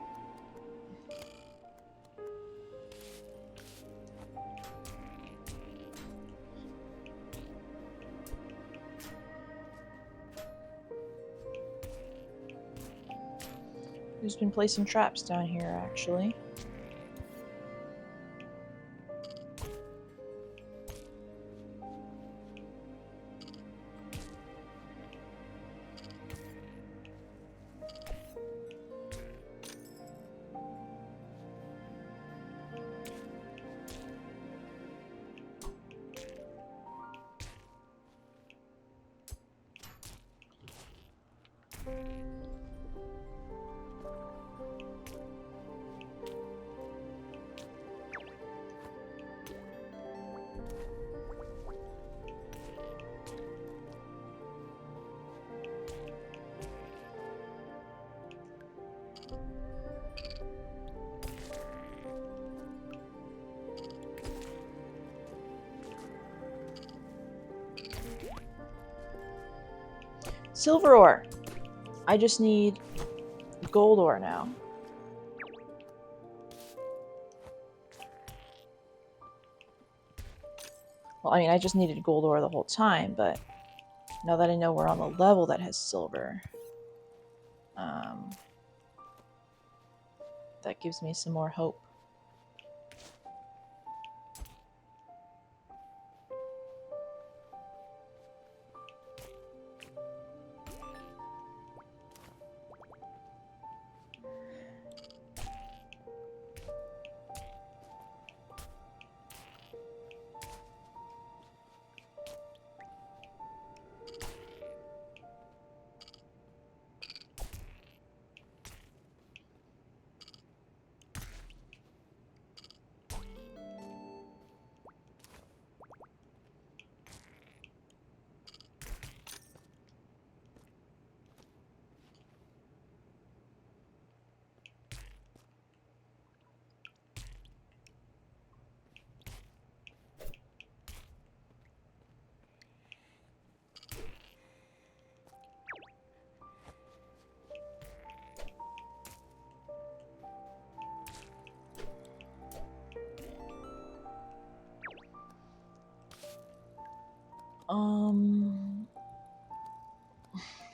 Who's been placing traps down here, actually? Silver ore. I just need gold ore now. Well, I mean, I just needed gold ore the whole time, but now that I know we're on the level that has silver, that gives me some more hope.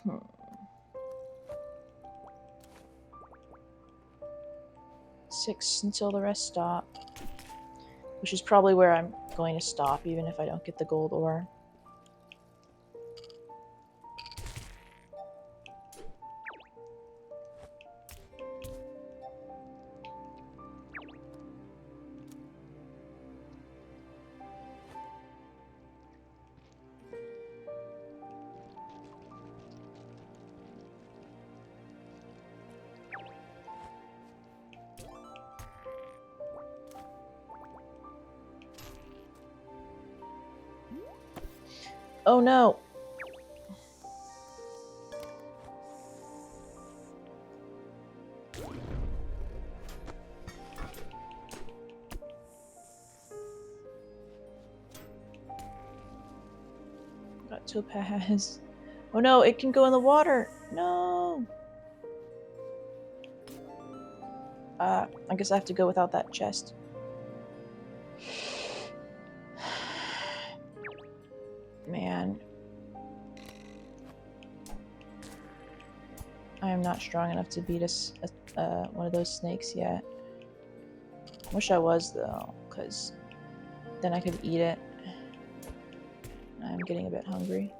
Hmm. 6 until the rest stop. Which is probably where I'm going to stop, even if I don't get the gold ore. Oh no! Got topaz. Oh no, it can go in the water! No! I guess I have to go without that chest. Man. I am not strong enough to beat one of those snakes yet. Wish I was, though, because then I could eat it. I'm getting a bit hungry.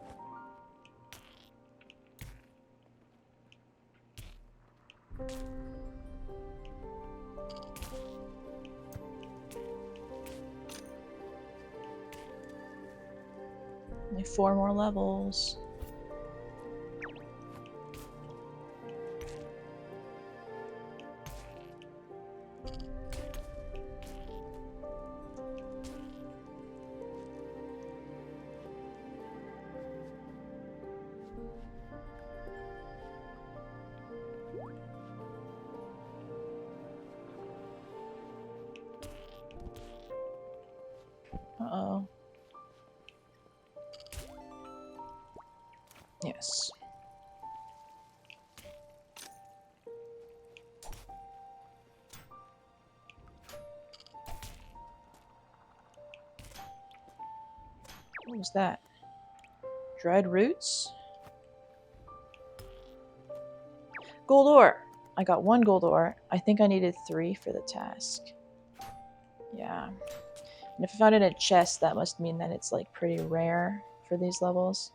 Only 4 more levels. Uh-oh. Yes. What was that? Dried roots? Gold ore! I got 1 gold ore. I think I needed 3 for the task. Yeah. And if I found it in a chest, that must mean that it's like pretty rare for these levels.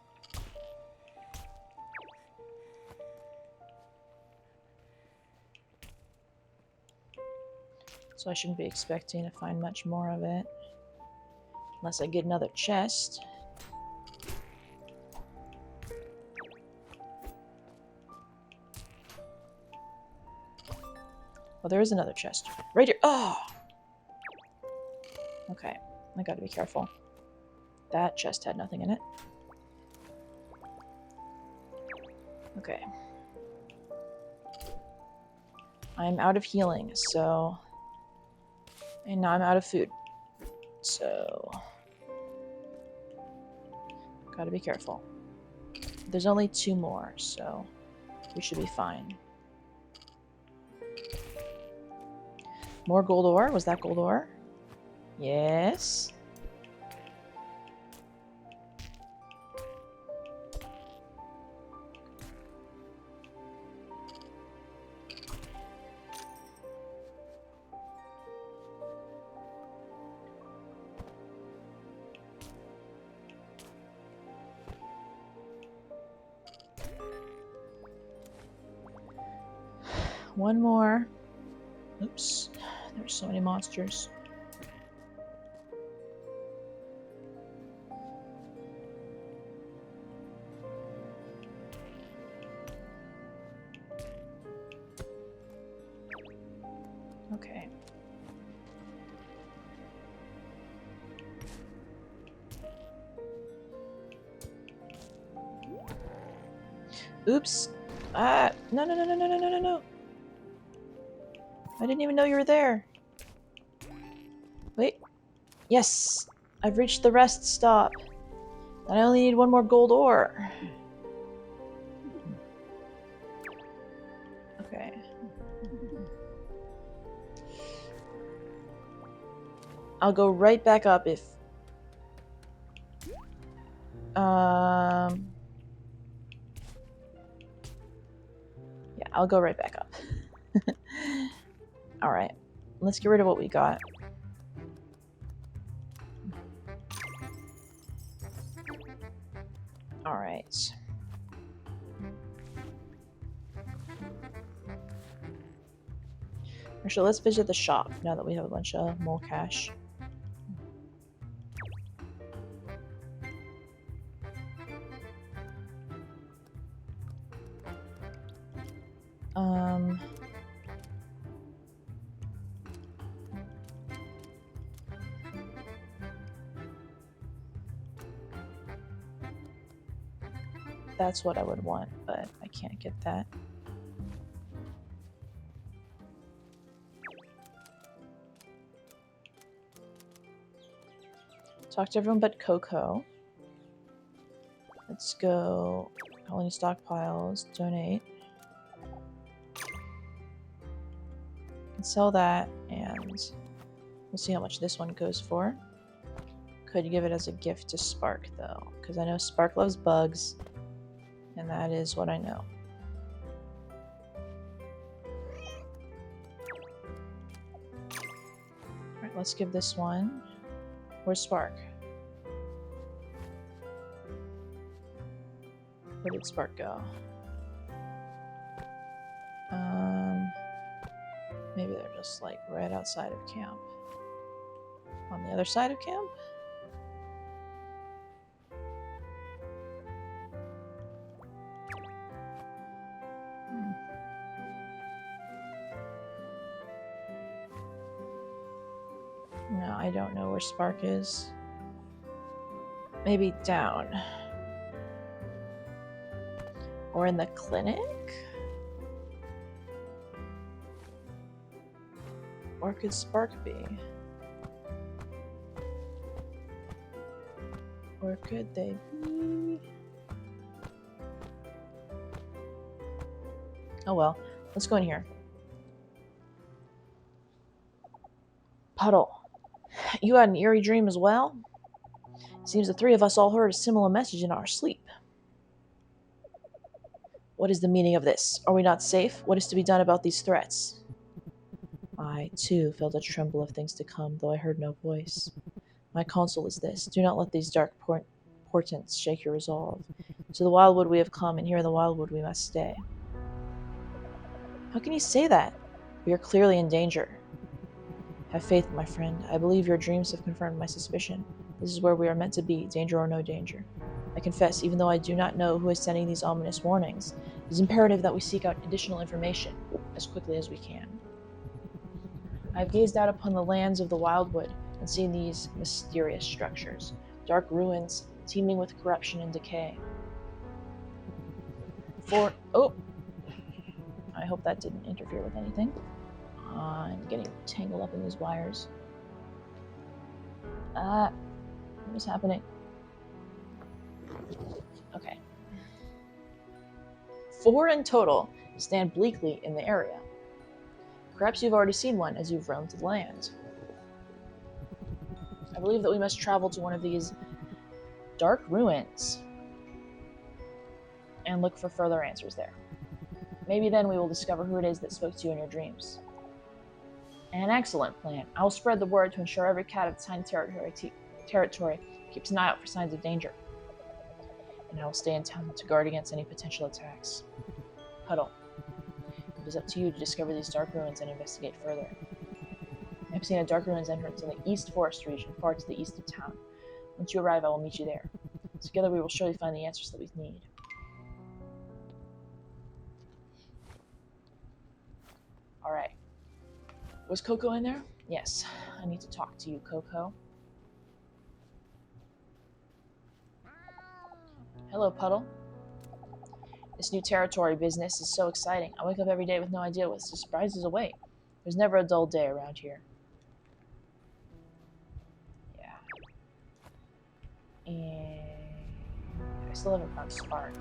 So I shouldn't be expecting to find much more of it. Unless I get another chest. Oh, there is another chest. Right here. Oh! Okay. I gotta be careful. That chest had nothing in it. Okay. I'm out of healing, so... And now I'm out of food. So... Gotta be careful. There's only 2 more, so... We should be fine. More gold ore? Was that gold ore? Yes. One more. Oops. There's so many monsters. Okay. Oops. No, no, no, no, no, no, no, no, no. I didn't even know you were there. Wait. Yes. I've reached the rest stop. And I only need 1 more gold ore. Okay. I'll go right back up if... Yeah, I'll go right back up. Alright. Let's get rid of what we got. Alright. Actually, let's visit the shop now that we have a bunch of more cash. That's what I would want, but I can't get that. Talk to everyone but Coco. Let's go. Colony stockpiles. Donate. Can sell that, and we'll see how much this one goes for. Could give it as a gift to Spark, though, because I know Spark loves bugs, and that is what I know. Alright, let's give this one. Where's Spark? Where did Spark go? Maybe they're just like right outside of camp. On the other side of camp? No, I don't know where Spark is. Maybe down. Or in the clinic? Where could Spark be? Where could they be? Oh well, let's go in here. Puddle, you had an eerie dream as well? Seems the three of us all heard a similar message in our sleep. What is the meaning of this? Are we not safe? What is to be done about these threats? I, too, felt a tremble of things to come, though I heard no voice. My counsel is this: do not let these dark portents shake your resolve. To the Wildwood we have come, and here in the Wildwood we must stay. How can you say that? We are clearly in danger. Have faith, my friend. I believe your dreams have confirmed my suspicion. This is where we are meant to be, danger or no danger. I confess, even though I do not know who is sending these ominous warnings, it is imperative that we seek out additional information as quickly as we can. I have gazed out upon the lands of the Wildwood and seen these mysterious structures, dark ruins teeming with corruption and decay. I hope that didn't interfere with anything. I'm getting tangled up in these wires. What is happening? Okay. 4 in total stand bleakly in the area. Perhaps you've already seen one as you've roamed the land. I believe that we must travel to one of these dark ruins and look for further answers there. Maybe then we will discover who it is that spoke to you in your dreams. An excellent plan. I will spread the word to ensure every cat of the tiny territory keeps an eye out for signs of danger. And I will stay in town to guard against any potential attacks. Huddle. It is up to you to discover these dark ruins and investigate further. I have seen a dark ruins entrance in the East Forest region, far to the east of town. Once you arrive, I will meet you there. Together we will surely find the answers that we need. Alright. Was Coco in there? Yes. I need to talk to you, Coco. Hello, Puddle. This new territory business is so exciting. I wake up every day with no idea what surprises await. There's never a dull day around here. Yeah. And I still haven't found Spark.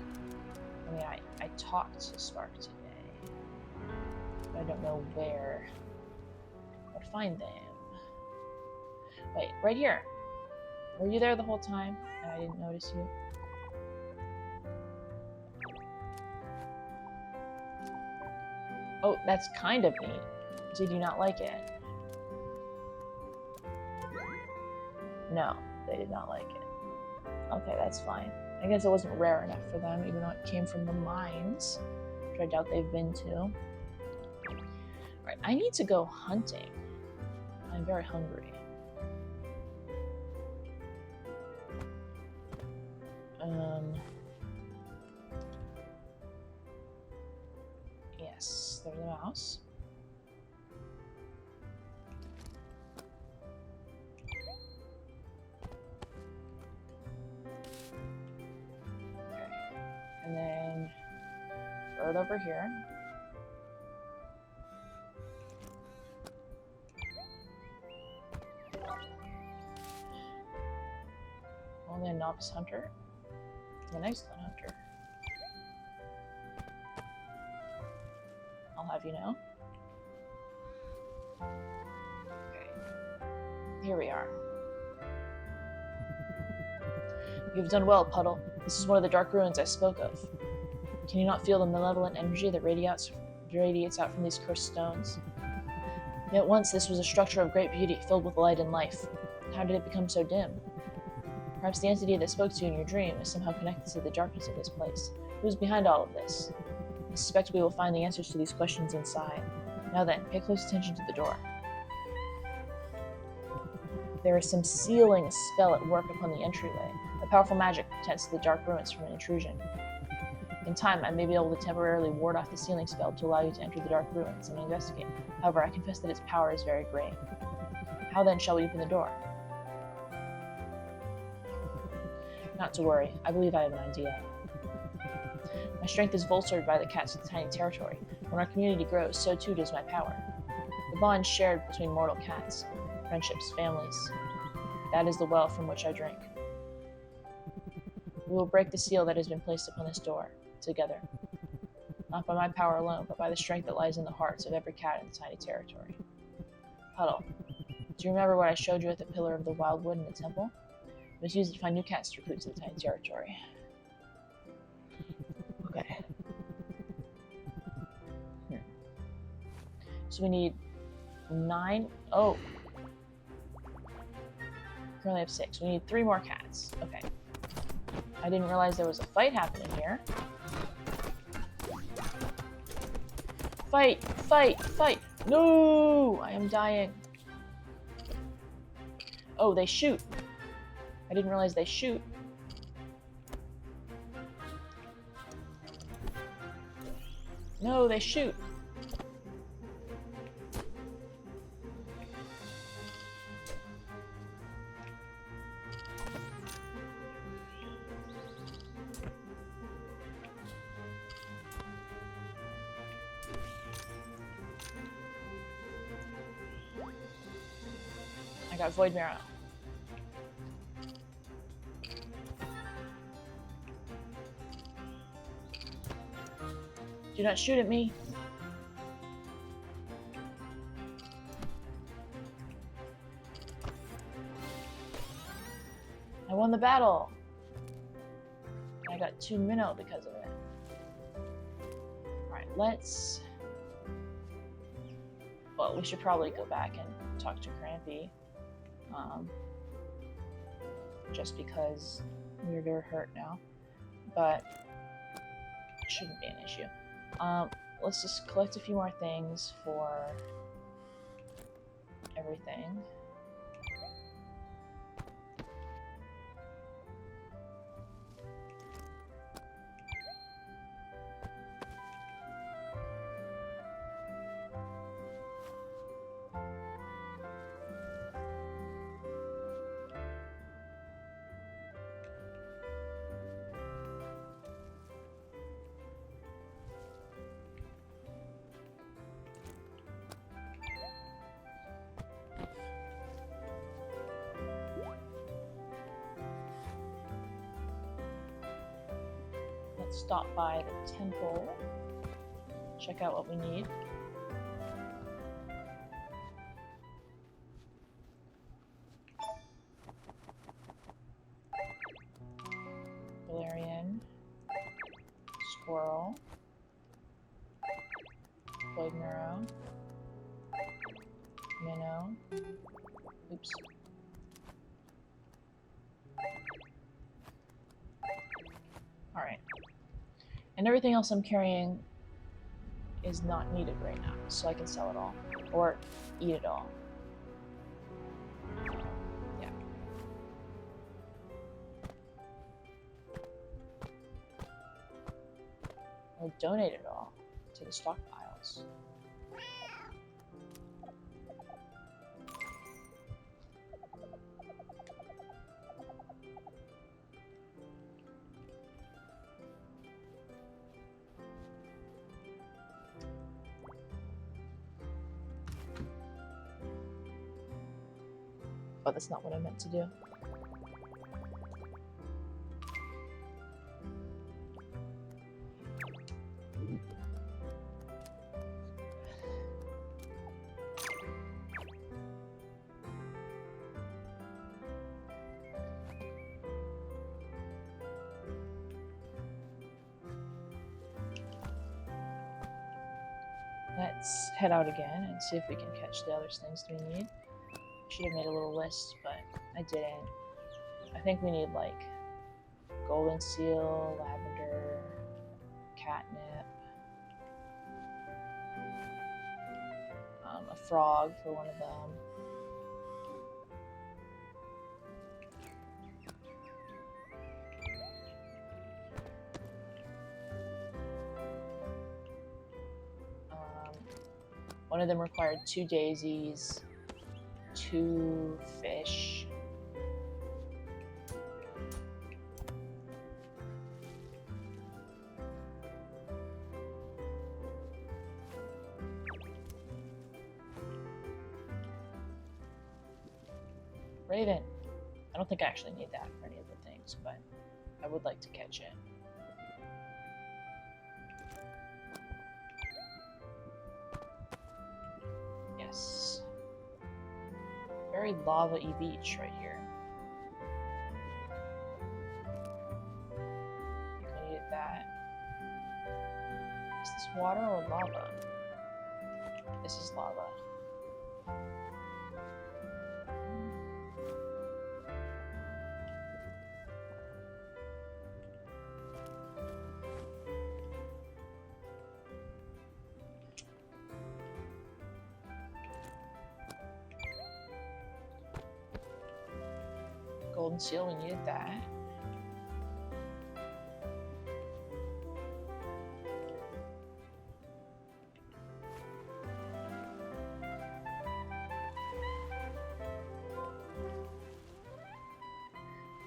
I mean, I talked to Spark today. But I don't know where I would find them. Wait, right here. Were you there the whole time and I didn't notice you? Oh, that's kind of neat. Did you not like it? No, they did not like it. Okay, that's fine. I guess it wasn't rare enough for them, even though it came from the mines, which I doubt they've been to. Right, I need to go hunting. I'm very hungry. Yes, there's a mouse. Okay. And start over here. Only a novice hunter. An excellent hunter. I'll have you know. Okay. Here we are. You've done well, Puddle. This is one of the dark ruins I spoke of. Can you not feel the malevolent energy that radiates out from these cursed stones? Yet once this was a structure of great beauty, filled with light and life. How did it become so dim? Perhaps the entity that spoke to you in your dream is somehow connected to the darkness of this place. Who's behind all of this? I suspect we will find the answers to these questions inside. Now then, pay close attention to the door. There is some sealing spell at work upon the entryway. A powerful magic protects the dark ruins from an intrusion. In time, I may be able to temporarily ward off the sealing spell to allow you to enter the dark ruins and investigate. However, I confess that its power is very great. How then shall we open the door? Not to worry, I believe I have an idea. My strength is bolstered by the cats of the tiny territory. When our community grows, so too does my power. The bond shared between mortal cats, friendships, families. That is the well from which I drink. We will break the seal that has been placed upon this door, together. Not by my power alone, but by the strength that lies in the hearts of every cat in the tiny territory. Puddle, do you remember what I showed you at the pillar of the Wildwood in the temple? It was used to find new cats to recruit to the tiny territory. Okay. So we need 9. Oh. Currently have 6. We need 3 more cats. Okay. I didn't realize there was a fight happening here. Fight! Fight! Fight! No! I am dying. Oh, they shoot. I didn't realize they shoot. No, they shoot. I got Void Marrow. Do not shoot at me. I won the battle. I got 2 minnow because of it. Alright, let's... Well, we should probably go back and talk to Crampy. Just because we're hurt now. But it shouldn't be an issue. Let's just collect a few more things for everything. Stop by the temple, check out what we need. Valerian, squirrel, void marrow, minnow, oops. Alright. And everything else I'm carrying is not needed right now, so I can sell it all. Or eat it all. Yeah. Or donate it all to the stockpiles. Oh, that's not what I meant to do. Let's head out again and see if we can catch the other things we need. I should have made a little list, but I didn't. I think we need like golden seal, lavender, catnip, a frog for one of them. One of them required 2 daisies, 2 fish. Raven. I don't think I actually need that for any of the things, but I would like to catch it. Yes. Very lava-y beach right here. I think I needed that. Is this water or lava? This is lava. Golden seal, we needed that.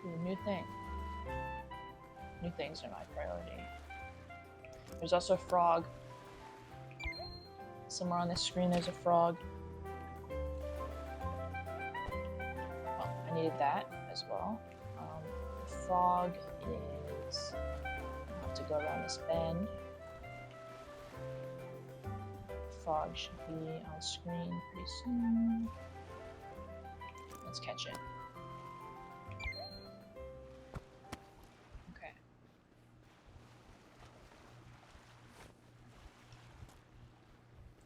Ooh, new thing. New things are my priority. There's also a frog. Somewhere on this screen there's a frog. Well, I needed that as well. The frog is... I'll have to go around this bend. The frog should be on screen pretty soon. Let's catch it. Okay.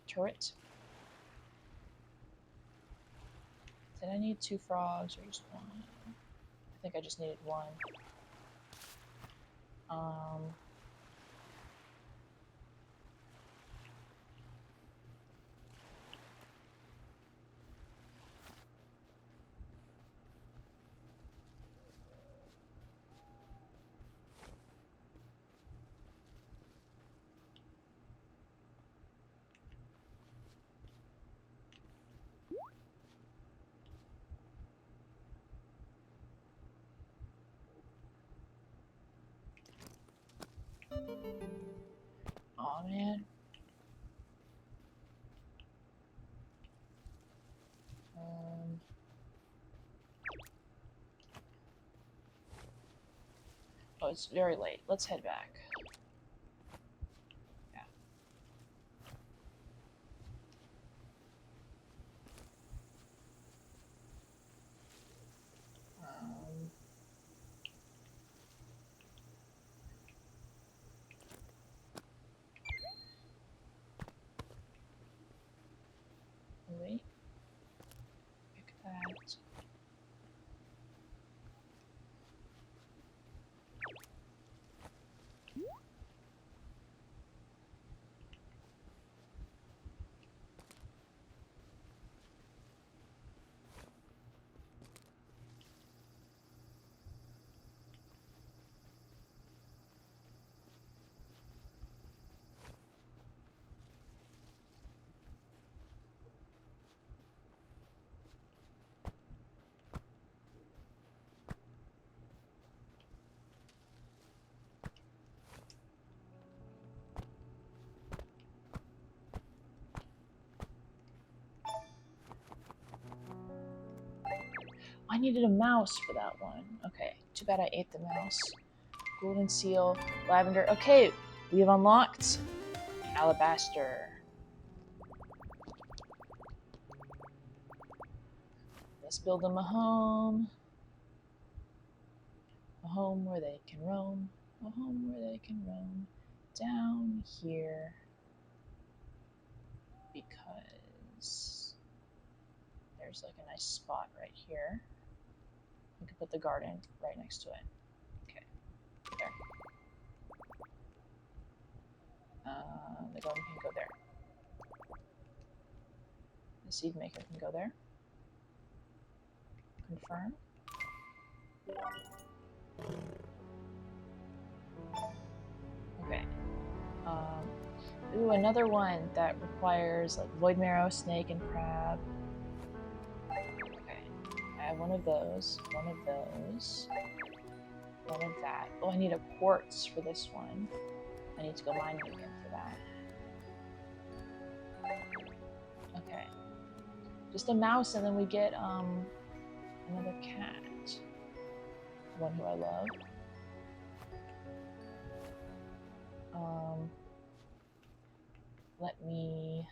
Turret. Did I need 2 frogs or just 1? I think I just needed 1. Aw, man. Oh, it's very late. Let's head back. Yeah. Wait. Pick that. I needed a mouse for that one. Okay, too bad I ate the mouse. Golden seal, lavender. Okay, we have unlocked alabaster. Let's build them a home. A home where they can roam. A home where they can roam. Down here. Because there's like a nice spot right here. We can put the garden right next to it. Okay, there. The garden can go there. The seed maker can go there. Confirm. Okay. Ooh, another one that requires like void marrow, snake, and crab. Okay. I have one of those. One of those. One of that. Oh, I need a quartz for this one. I need to go mining again for that. Okay. Just a mouse, and then we get another cat. One who I love. Let me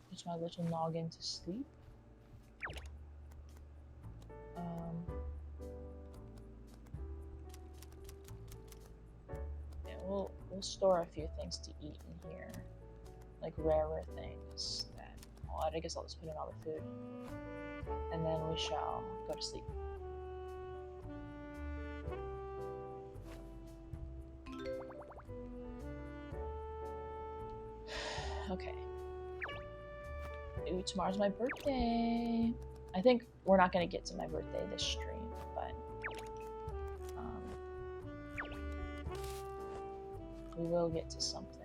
put my little noggin to sleep. Yeah, we'll store a few things to eat in here, like rarer things. Well, I guess I'll just put in all the food, and then we shall go to sleep. Okay. Ooh, tomorrow's my birthday. I think we're not going to get to my birthday this stream, but we will get to something.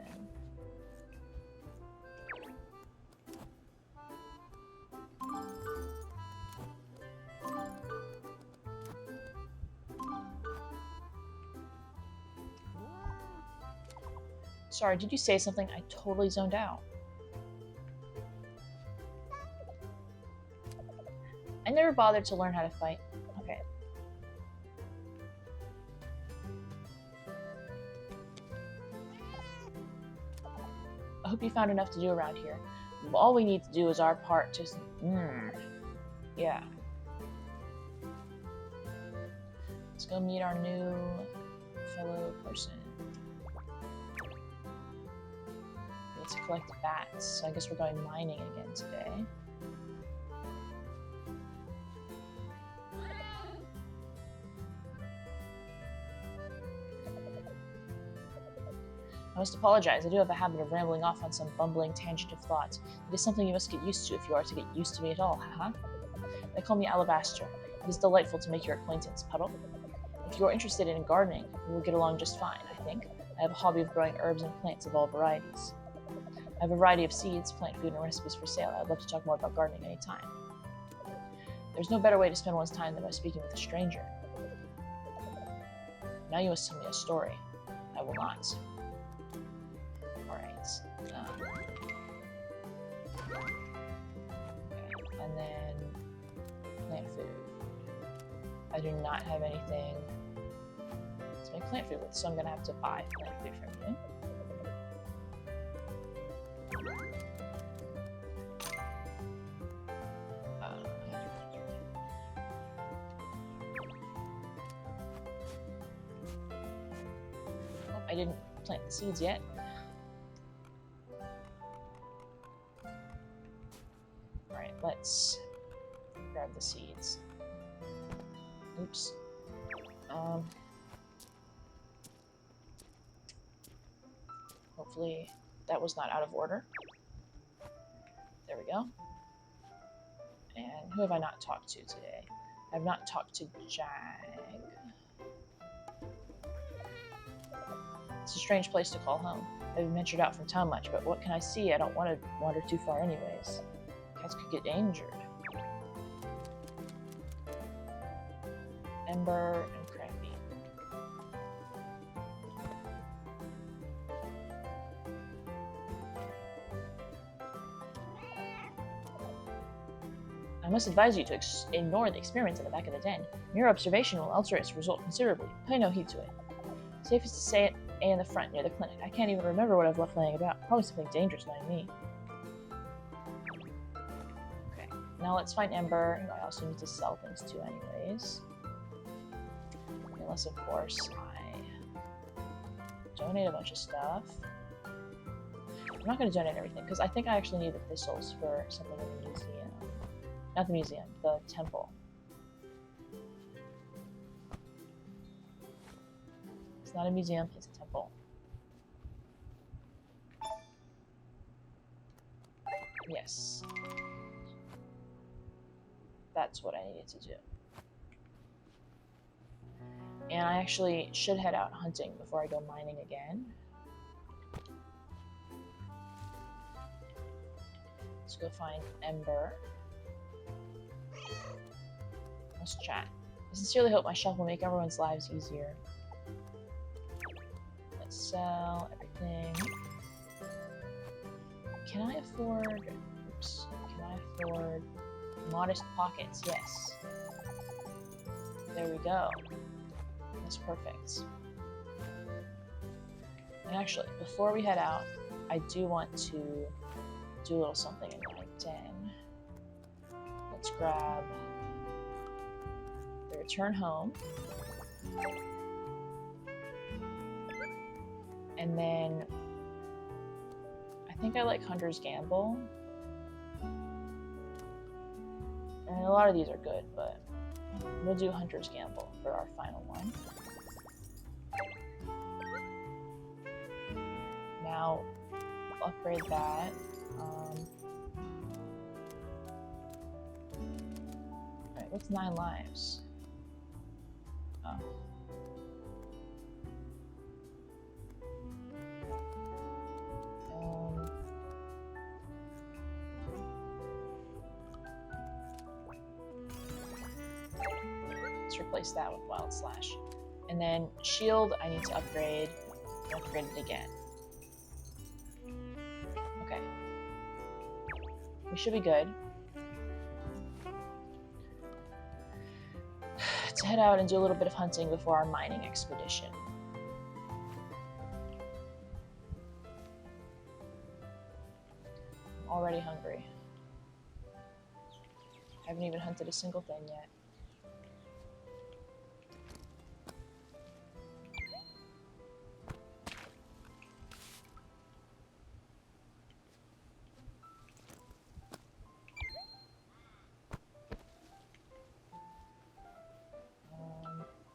Sorry, did you say something? I totally zoned out. I never bothered to learn how to fight. Okay. I hope you found enough to do around here. All we need to do is our part to... Yeah. Let's go meet our new fellow person. We have to collect bats, so I guess we're going mining again today. I must apologize. I do have a habit of rambling off on some bumbling tangent of thought. It is something you must get used to if you are to get used to me at all, haha. They call me Alabaster. It is delightful to make your acquaintance, Puddle. If you are interested in gardening, we will get along just fine, I think. I have a hobby of growing herbs and plants of all varieties. I have a variety of seeds, plant food, and recipes for sale. I'd love to talk more about gardening any time. There's no better way to spend one's time than by speaking with a stranger. Now you must tell me a story. I will not. Okay, and then plant food. I do not have anything to make plant food with, so I'm gonna have to buy plant food from you. I didn't plant the seeds yet. Alright, let's grab the seeds. Oops. Hopefully that was not out of order. There we go. And who have I not talked to today? I have not talked to Jag. It's a strange place to call home. I haven't ventured out from town much, but what can I see? I don't want to wander too far anyways. Cats could get injured. Ember and Cranby. must advise you to ignore the experiments in the back of the den. Mere observation will alter its result considerably. Pay no heed to it. Safest to stay at A in the front, near the clinic. I can't even remember what I've left laying about. Probably something dangerous by me. Okay, now let's find Ember, who I also need to sell things to anyways. Unless, of course, I donate a bunch of stuff. I'm not going to donate everything, because I think I actually need the thistles for something in the museum. Not the museum, the temple. It's not a museum, it's a temple. Yes. That's what I needed to do. And I actually should head out hunting before I go mining again. Let's go find Ember. Let's chat. I sincerely hope my shop will make everyone's lives easier. Let's sell everything. Can I afford... Oops. Can I afford modest pockets? Yes. There we go. That's perfect. And actually, before we head out, I do want to do a little something in my den. Let's grab the return home. And then I think I like Hunter's Gamble. And a lot of these are good, but we'll do Hunter's Gamble for our final one. Now, we'll upgrade that. Alright, what's 9 lives? Oh. Let's replace that with Wild Slash. And then Shield, I need to upgrade. Upgrade it again. Okay. We should be good. Let's head out and do a little bit of hunting before our mining expedition. I'm already hungry. Haven't even hunted a single thing yet.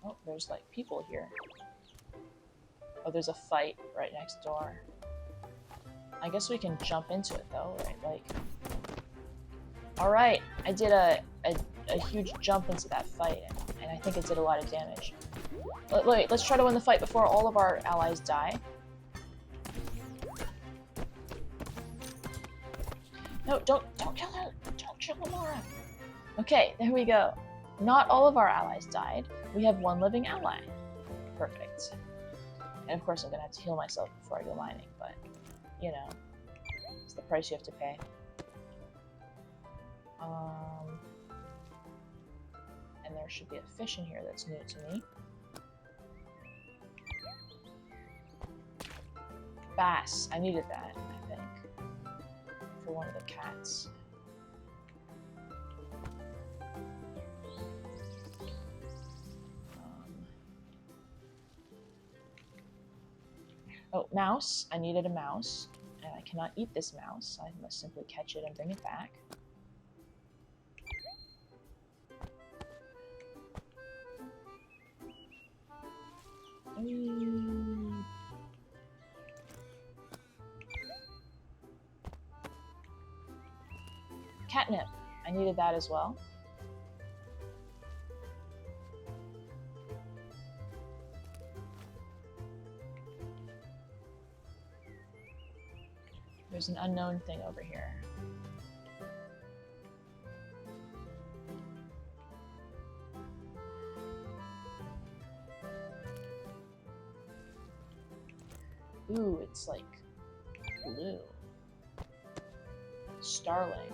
Oh, there's like people here. Oh, there's a fight right next door. I guess we can jump into it though, right? Like, alright, I did a huge jump into that fight, and I think it did a lot of damage. Wait, let's try to win the fight before all of our allies die. No, don't kill her! Don't kill Lamora! Okay, there we go. Not all of our allies died. We have one living ally. Perfect. And of course I'm gonna have to heal myself before I go mining, but, you know, it's the price you have to pay. And there should be a fish in here that's new to me. Bass. I needed that, I think, for one of the cats. Oh, mouse. I needed a mouse, and I cannot eat this mouse. I must simply catch it and bring it back. Catnip. I needed that as well. There's an unknown thing over here. Ooh, it's like blue. Starling.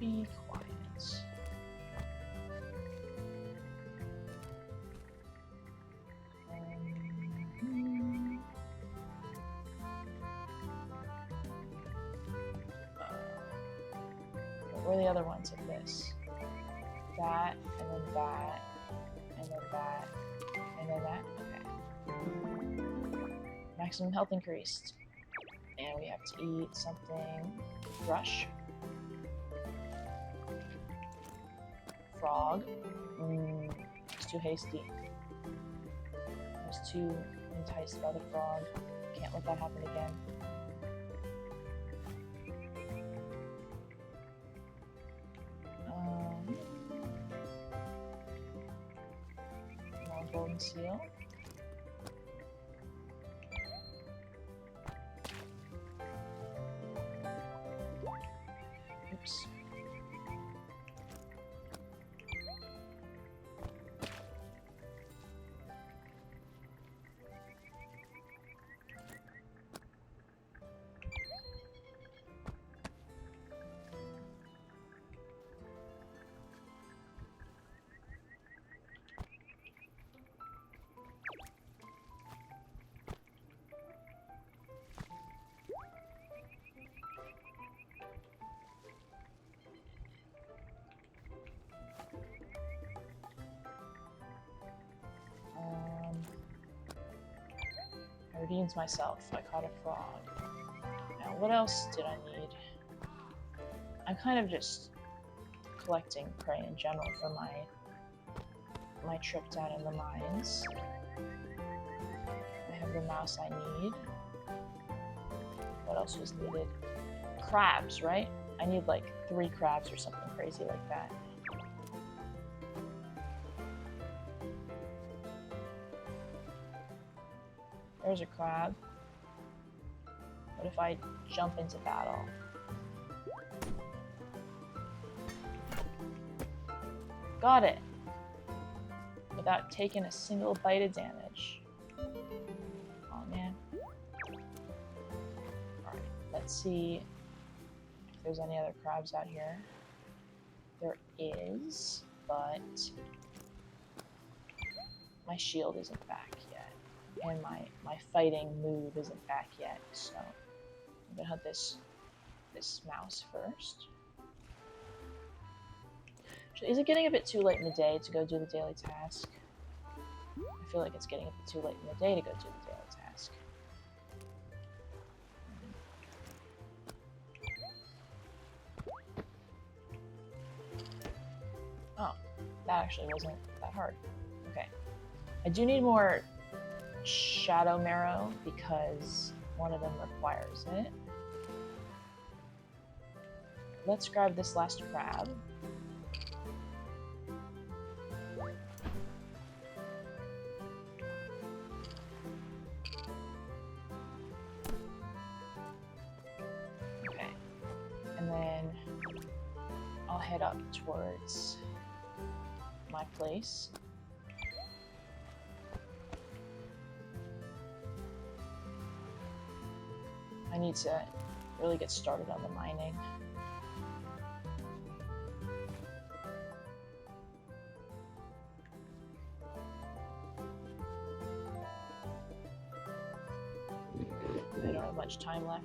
be quiet. Where are the other ones of this? That, and then that, and then that, and then that. Okay. Maximum health increased. And we have to eat something. Rush. Frog. It's too hasty. I was too enticed by the frog. Can't let that happen again. More golden seal. Oops. I redeemed myself. I caught a frog. Now, what else did I need? I'm kind of just collecting prey in general for my trip down in the mines. I have the mouse I need. What else was needed? Crabs, right? I need like 3 crabs or something crazy like that. There's a crab. What if I jump into battle? Got it! Without taking a single bite of damage. Oh man. Alright, let's see if there's any other crabs out here. There is, but my shield isn't back yet. And my fighting move isn't back yet, so I'm gonna hunt this mouse first. Actually, is it getting a bit too late in the day to go do the daily task? I feel like it's getting a bit too late in the day to go do the daily task. Oh, that actually wasn't that hard. Okay. I do need more shadow marrow because one of them requires it. Let's grab this last crab. Okay. And then I'll head up towards my place. I need to really get started on the mining. I don't have much time left.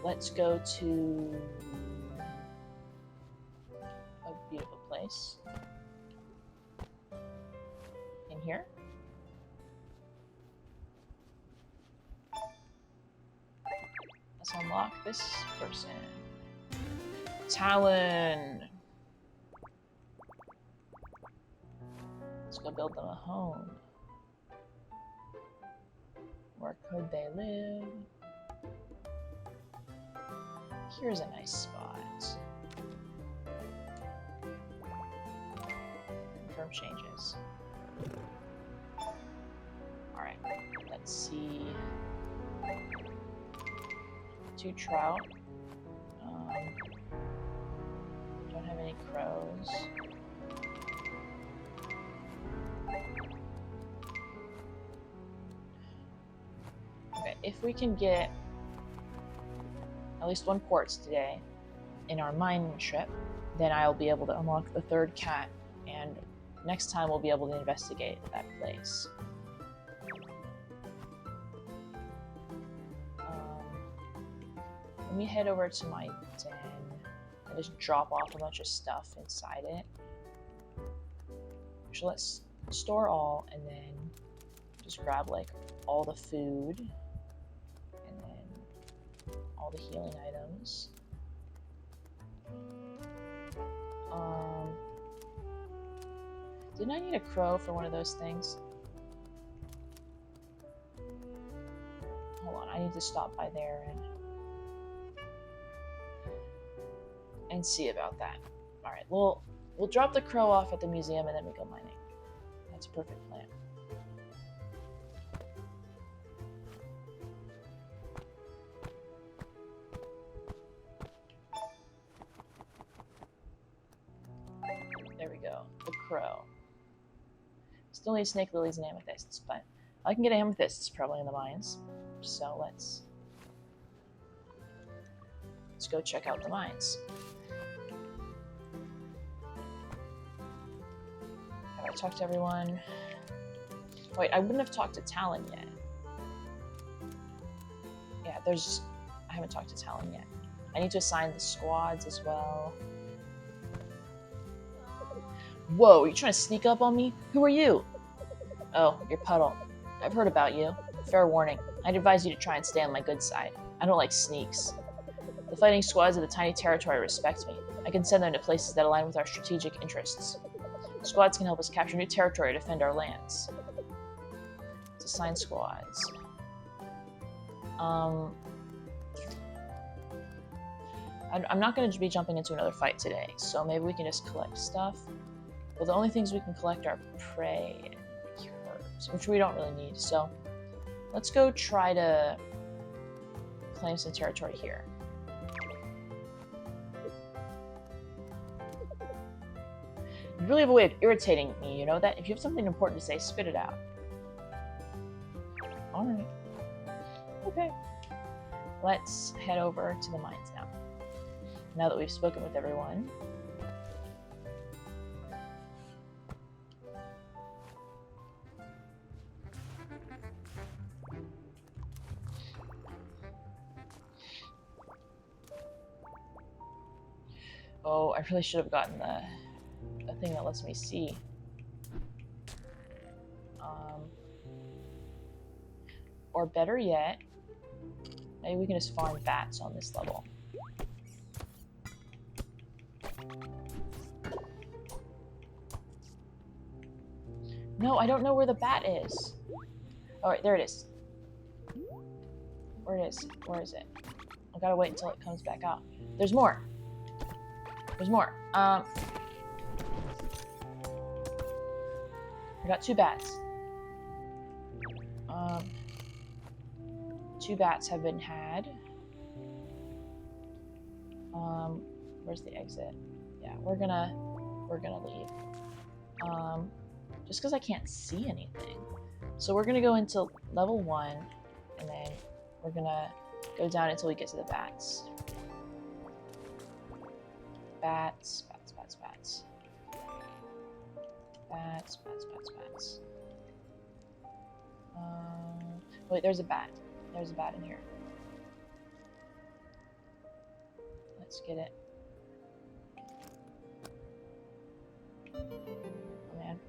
Let's go to a beautiful place. In here. Let's unlock this person. Talon. Let's go build them a home. Where could they live? Here's a nice spot. Confirm changes. Alright, let's see. 2 trout. Don't have any crows. Okay, if we can get at least 1 quartz today in our mine trip, then I'll be able to unlock the 3rd cat, and next time we'll be able to investigate that place. Let me head over to my den and just drop off a bunch of stuff inside it. So let's store all, and then just grab like all the food, and then all the healing items. Didn't I need a crow for one of those things? Hold on, I need to stop by there and see about that. All right, we'll drop the crow off at the museum and then we go mining. That's a perfect plan. There we go, the crow. Still need snake lilies and amethysts, but I can get amethysts probably in the mines. So let's go check out the mines. Have I talked to everyone? Wait, I wouldn't have talked to Talon yet. Yeah, I haven't talked to Talon yet. I need to assign the squads as well. Whoa, are you trying to sneak up on me? Who are you? Oh, you're Puddle. I've heard about you. Fair warning, I'd advise you to try and stay on my good side. I don't like sneaks. The fighting squads of the tiny territory respect me. I can send them to places that align with our strategic interests. Squads can help us capture new territory to defend our lands. Let's assign squads. I'm not going to be jumping into another fight today, so maybe we can just collect stuff. Well, the only things we can collect are prey and herbs, which we don't really need. So let's go try to claim some territory here. You really have a way of irritating me, you know that? If you have something important to say, spit it out. Alright. Okay. Let's head over to the mines now. Now that we've spoken with everyone. Oh, I really should have gotten the thing that lets me see. Or better yet, maybe we can just farm bats on this level. No, I don't know where the bat is. Alright, there it is. Where it is? Where is it? I gotta wait until it comes back out. There's more. There's more. I got 2 bats. 2 bats have been had. Where's the exit? Yeah, we're gonna leave. Just because I can't see anything. So we're gonna go into level 1, and then we're gonna go down until we get to the bats. Bats, bats, bats, bats. Bats, bats, bats, bats. Wait, there's a bat. There's a bat in here. Let's get it. Oh, man.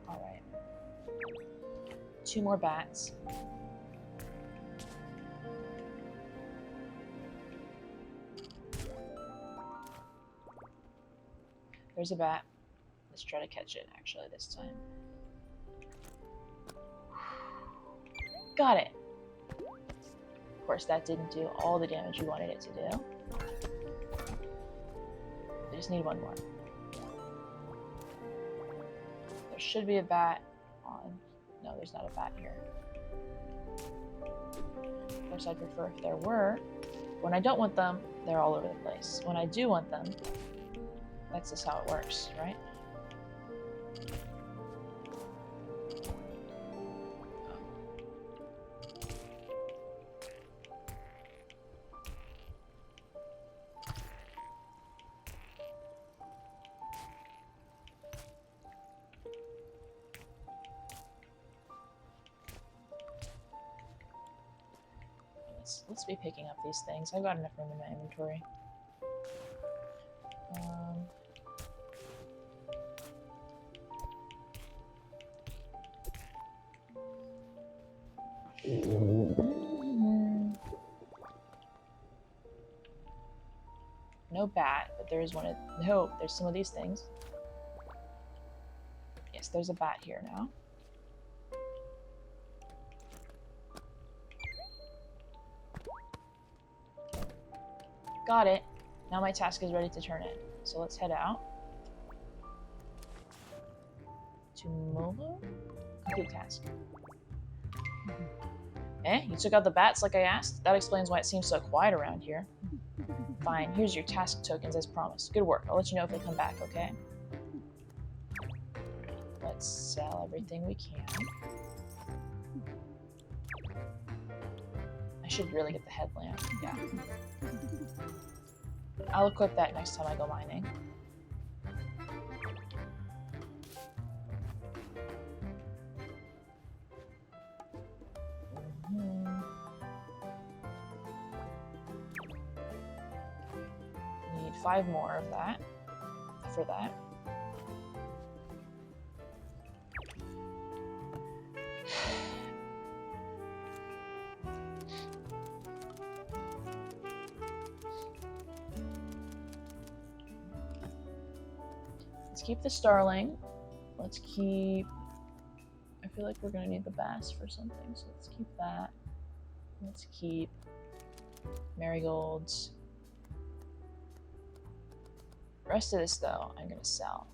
Alright. 2 more bats. There's a bat. Let's try to catch it, actually, this time. Got it! Of course, that didn't do all the damage you wanted it to do. I just need one more. There should be a bat on... No, there's not a bat here. Of course, I'd prefer if there were. When I don't want them, they're all over the place. When I do want them, that's just how it works, right? Let's be picking up these things. I've got enough room in my inventory. No bat, but there is one of... No, there's some of these things. Yes, there's a bat here now. Got it. Now my task is ready to turn in. So let's head out. To mobile? Complete task. Eh? You took out the bats like I asked? That explains why it seems so quiet around here. Fine, here's your task tokens as promised. Good work. I'll let you know if they come back, okay? Let's sell everything we can. I should really get the headlamp. Yeah. I'll equip that next time I go mining. Need 5 more of that for that. Let's keep the starling. Let's keep... I feel like we're gonna need the bass for something, so let's keep that. Let's keep marigolds. The rest of this, though, I'm gonna sell.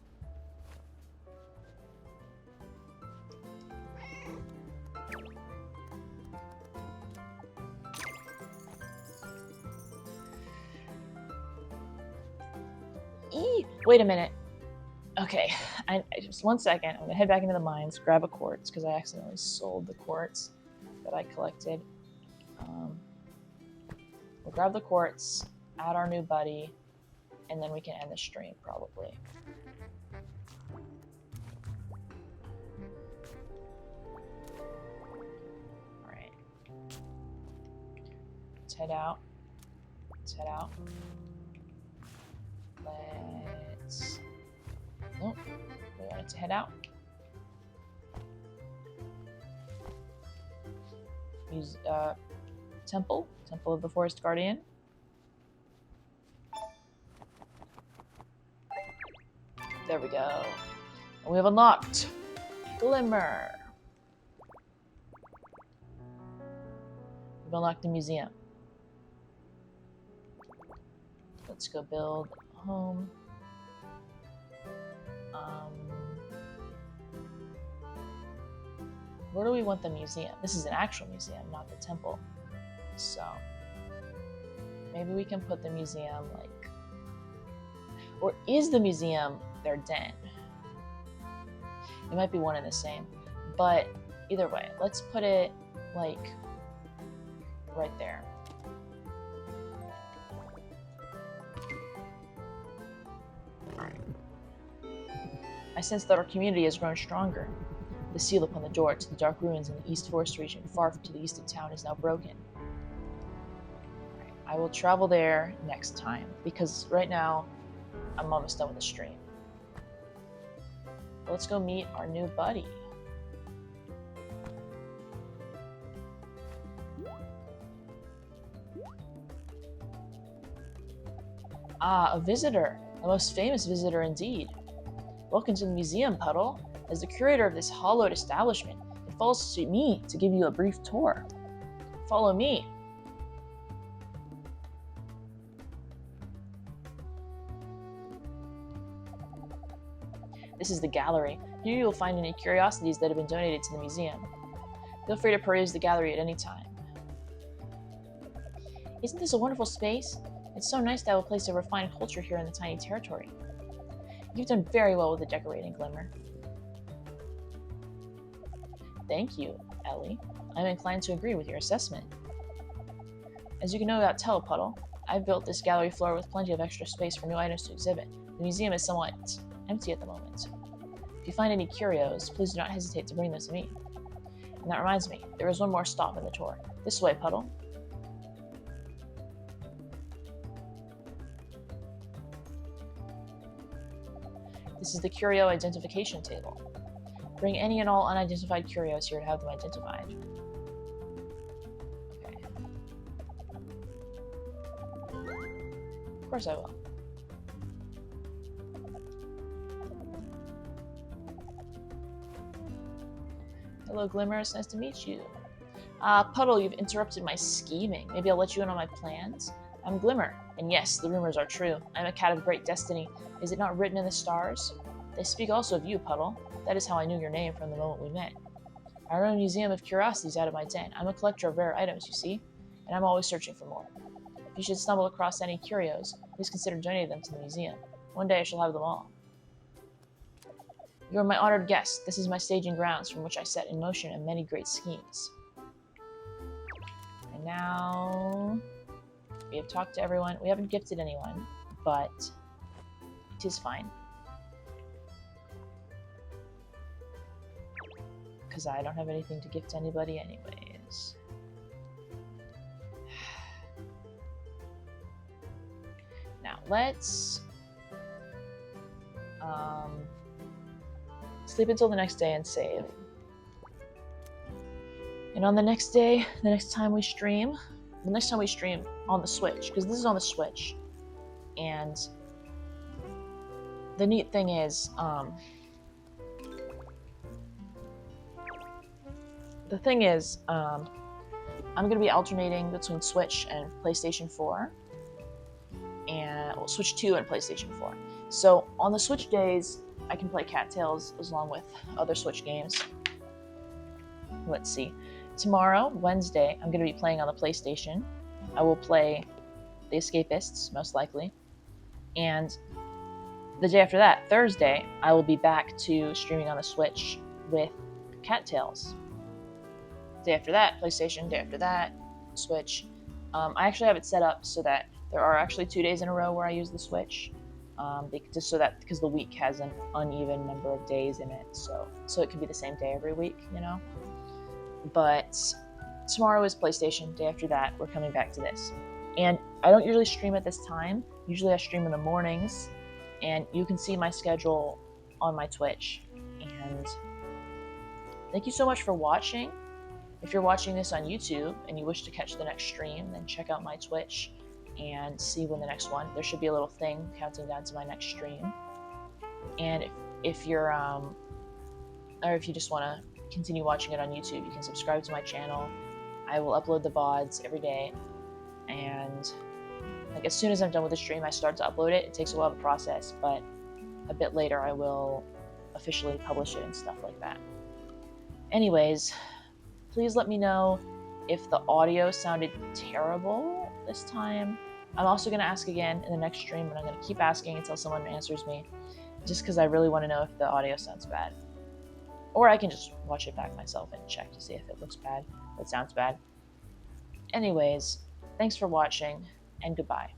Wait a minute. Okay, I just 1 second. I'm gonna head back into the mines, grab a quartz, because I accidentally sold the quartz that I collected. We'll grab the quartz, add our new buddy, and then we can end the stream, probably. Alright. Let's head out. Let's head out. Let's... Nope. We wanted to head out. Use Temple of the Forest Guardian. There we go. And we have unlocked Glimmer. We've unlocked the museum. Let's go build a home. Where do we want the museum? This is an actual museum, not the temple. So, maybe we can put the museum, like... Or is the museum their den? It might be one and the same. But, either way, let's put it, like, right there. I sense that our community has grown stronger. The seal upon the door to the dark ruins in the East Forest region, far to the east of town, is now broken. Right, I will travel there next time, because right now, I'm almost done with the stream. Let's go meet our new buddy. Ah, a visitor. A most famous visitor indeed. Welcome to the museum, Puddle. As the curator of this hallowed establishment, it falls to me to give you a brief tour. Follow me. This is the gallery. Here you will find any curiosities that have been donated to the museum. Feel free to peruse the gallery at any time. Isn't this a wonderful space? It's so nice to have a place of refined culture here in the tiny territory. You've done very well with the decorating, Glimmer. Thank you, Ellie. I'm inclined to agree with your assessment. As you can no doubt tell, Puddle, I've built this gallery floor with plenty of extra space for new items to exhibit. The museum is somewhat empty at the moment. If you find any curios, please do not hesitate to bring them to me. And that reminds me, there is one more stop in the tour. This way, Puddle. This is the curio identification table. Bring any and all unidentified curios here to have them identified. Okay. Of course I will. Hello, Glimmer. It's nice to meet you. Puddle, you've interrupted my scheming. Maybe I'll let you in on my plans. I'm Glimmer, and yes, the rumors are true. I'm a cat of great destiny. Is it not written in the stars? They speak also of you, Puddle. That is how I knew your name from the moment we met. I run a museum of curiosities out of my den. I'm a collector of rare items, you see, and I'm always searching for more. If you should stumble across any curios, please consider donating them to the museum. One day I shall have them all. You are my honored guest. This is my staging grounds from which I set in motion a many great schemes. And now we have talked to everyone. We haven't gifted anyone, but it is fine. Because I don't have anything to gift anybody anyways. Now let's sleep until the next day and save. And on the next day, the next time we stream on the Switch, because this is on the Switch, and the neat thing is, I'm going to be alternating between Switch and PlayStation 4, and well, Switch 2 and PlayStation 4. So on the Switch days, I can play Cattails along with other Switch games. Let's see. Tomorrow, Wednesday, I'm going to be playing on the PlayStation. I will play The Escapists, most likely. And the day after that, Thursday, I will be back to streaming on the Switch with Cattails. Day after that, PlayStation. Day after that, Switch. I actually have it set up so that there are actually 2 days in a row where I use the Switch. Just so that, because the week has an uneven number of days in it, so it could be the same day every week, you know? But tomorrow is PlayStation. Day after that, we're coming back to this. And I don't usually stream at this time. Usually I stream in the mornings, and you can see my schedule on my Twitch. And thank you so much for watching. If you're watching this on YouTube and you wish to catch the next stream, then check out my Twitch and see when the next one. There should be a little thing counting down to my next stream. And if you're or if you just want to continue watching it on YouTube, you can subscribe to my channel. I will upload the VODs every day, and like as soon as I'm done with the stream, I start to upload it. It takes a while to process, but a bit later I will officially publish it and stuff like that. Anyways, please let me know if the audio sounded terrible this time. I'm also going to ask again in the next stream, and I'm going to keep asking until someone answers me, just because I really want to know if the audio sounds bad. Or I can just watch it back myself and check to see if it looks bad, if it sounds bad. Anyways, thanks for watching, and goodbye.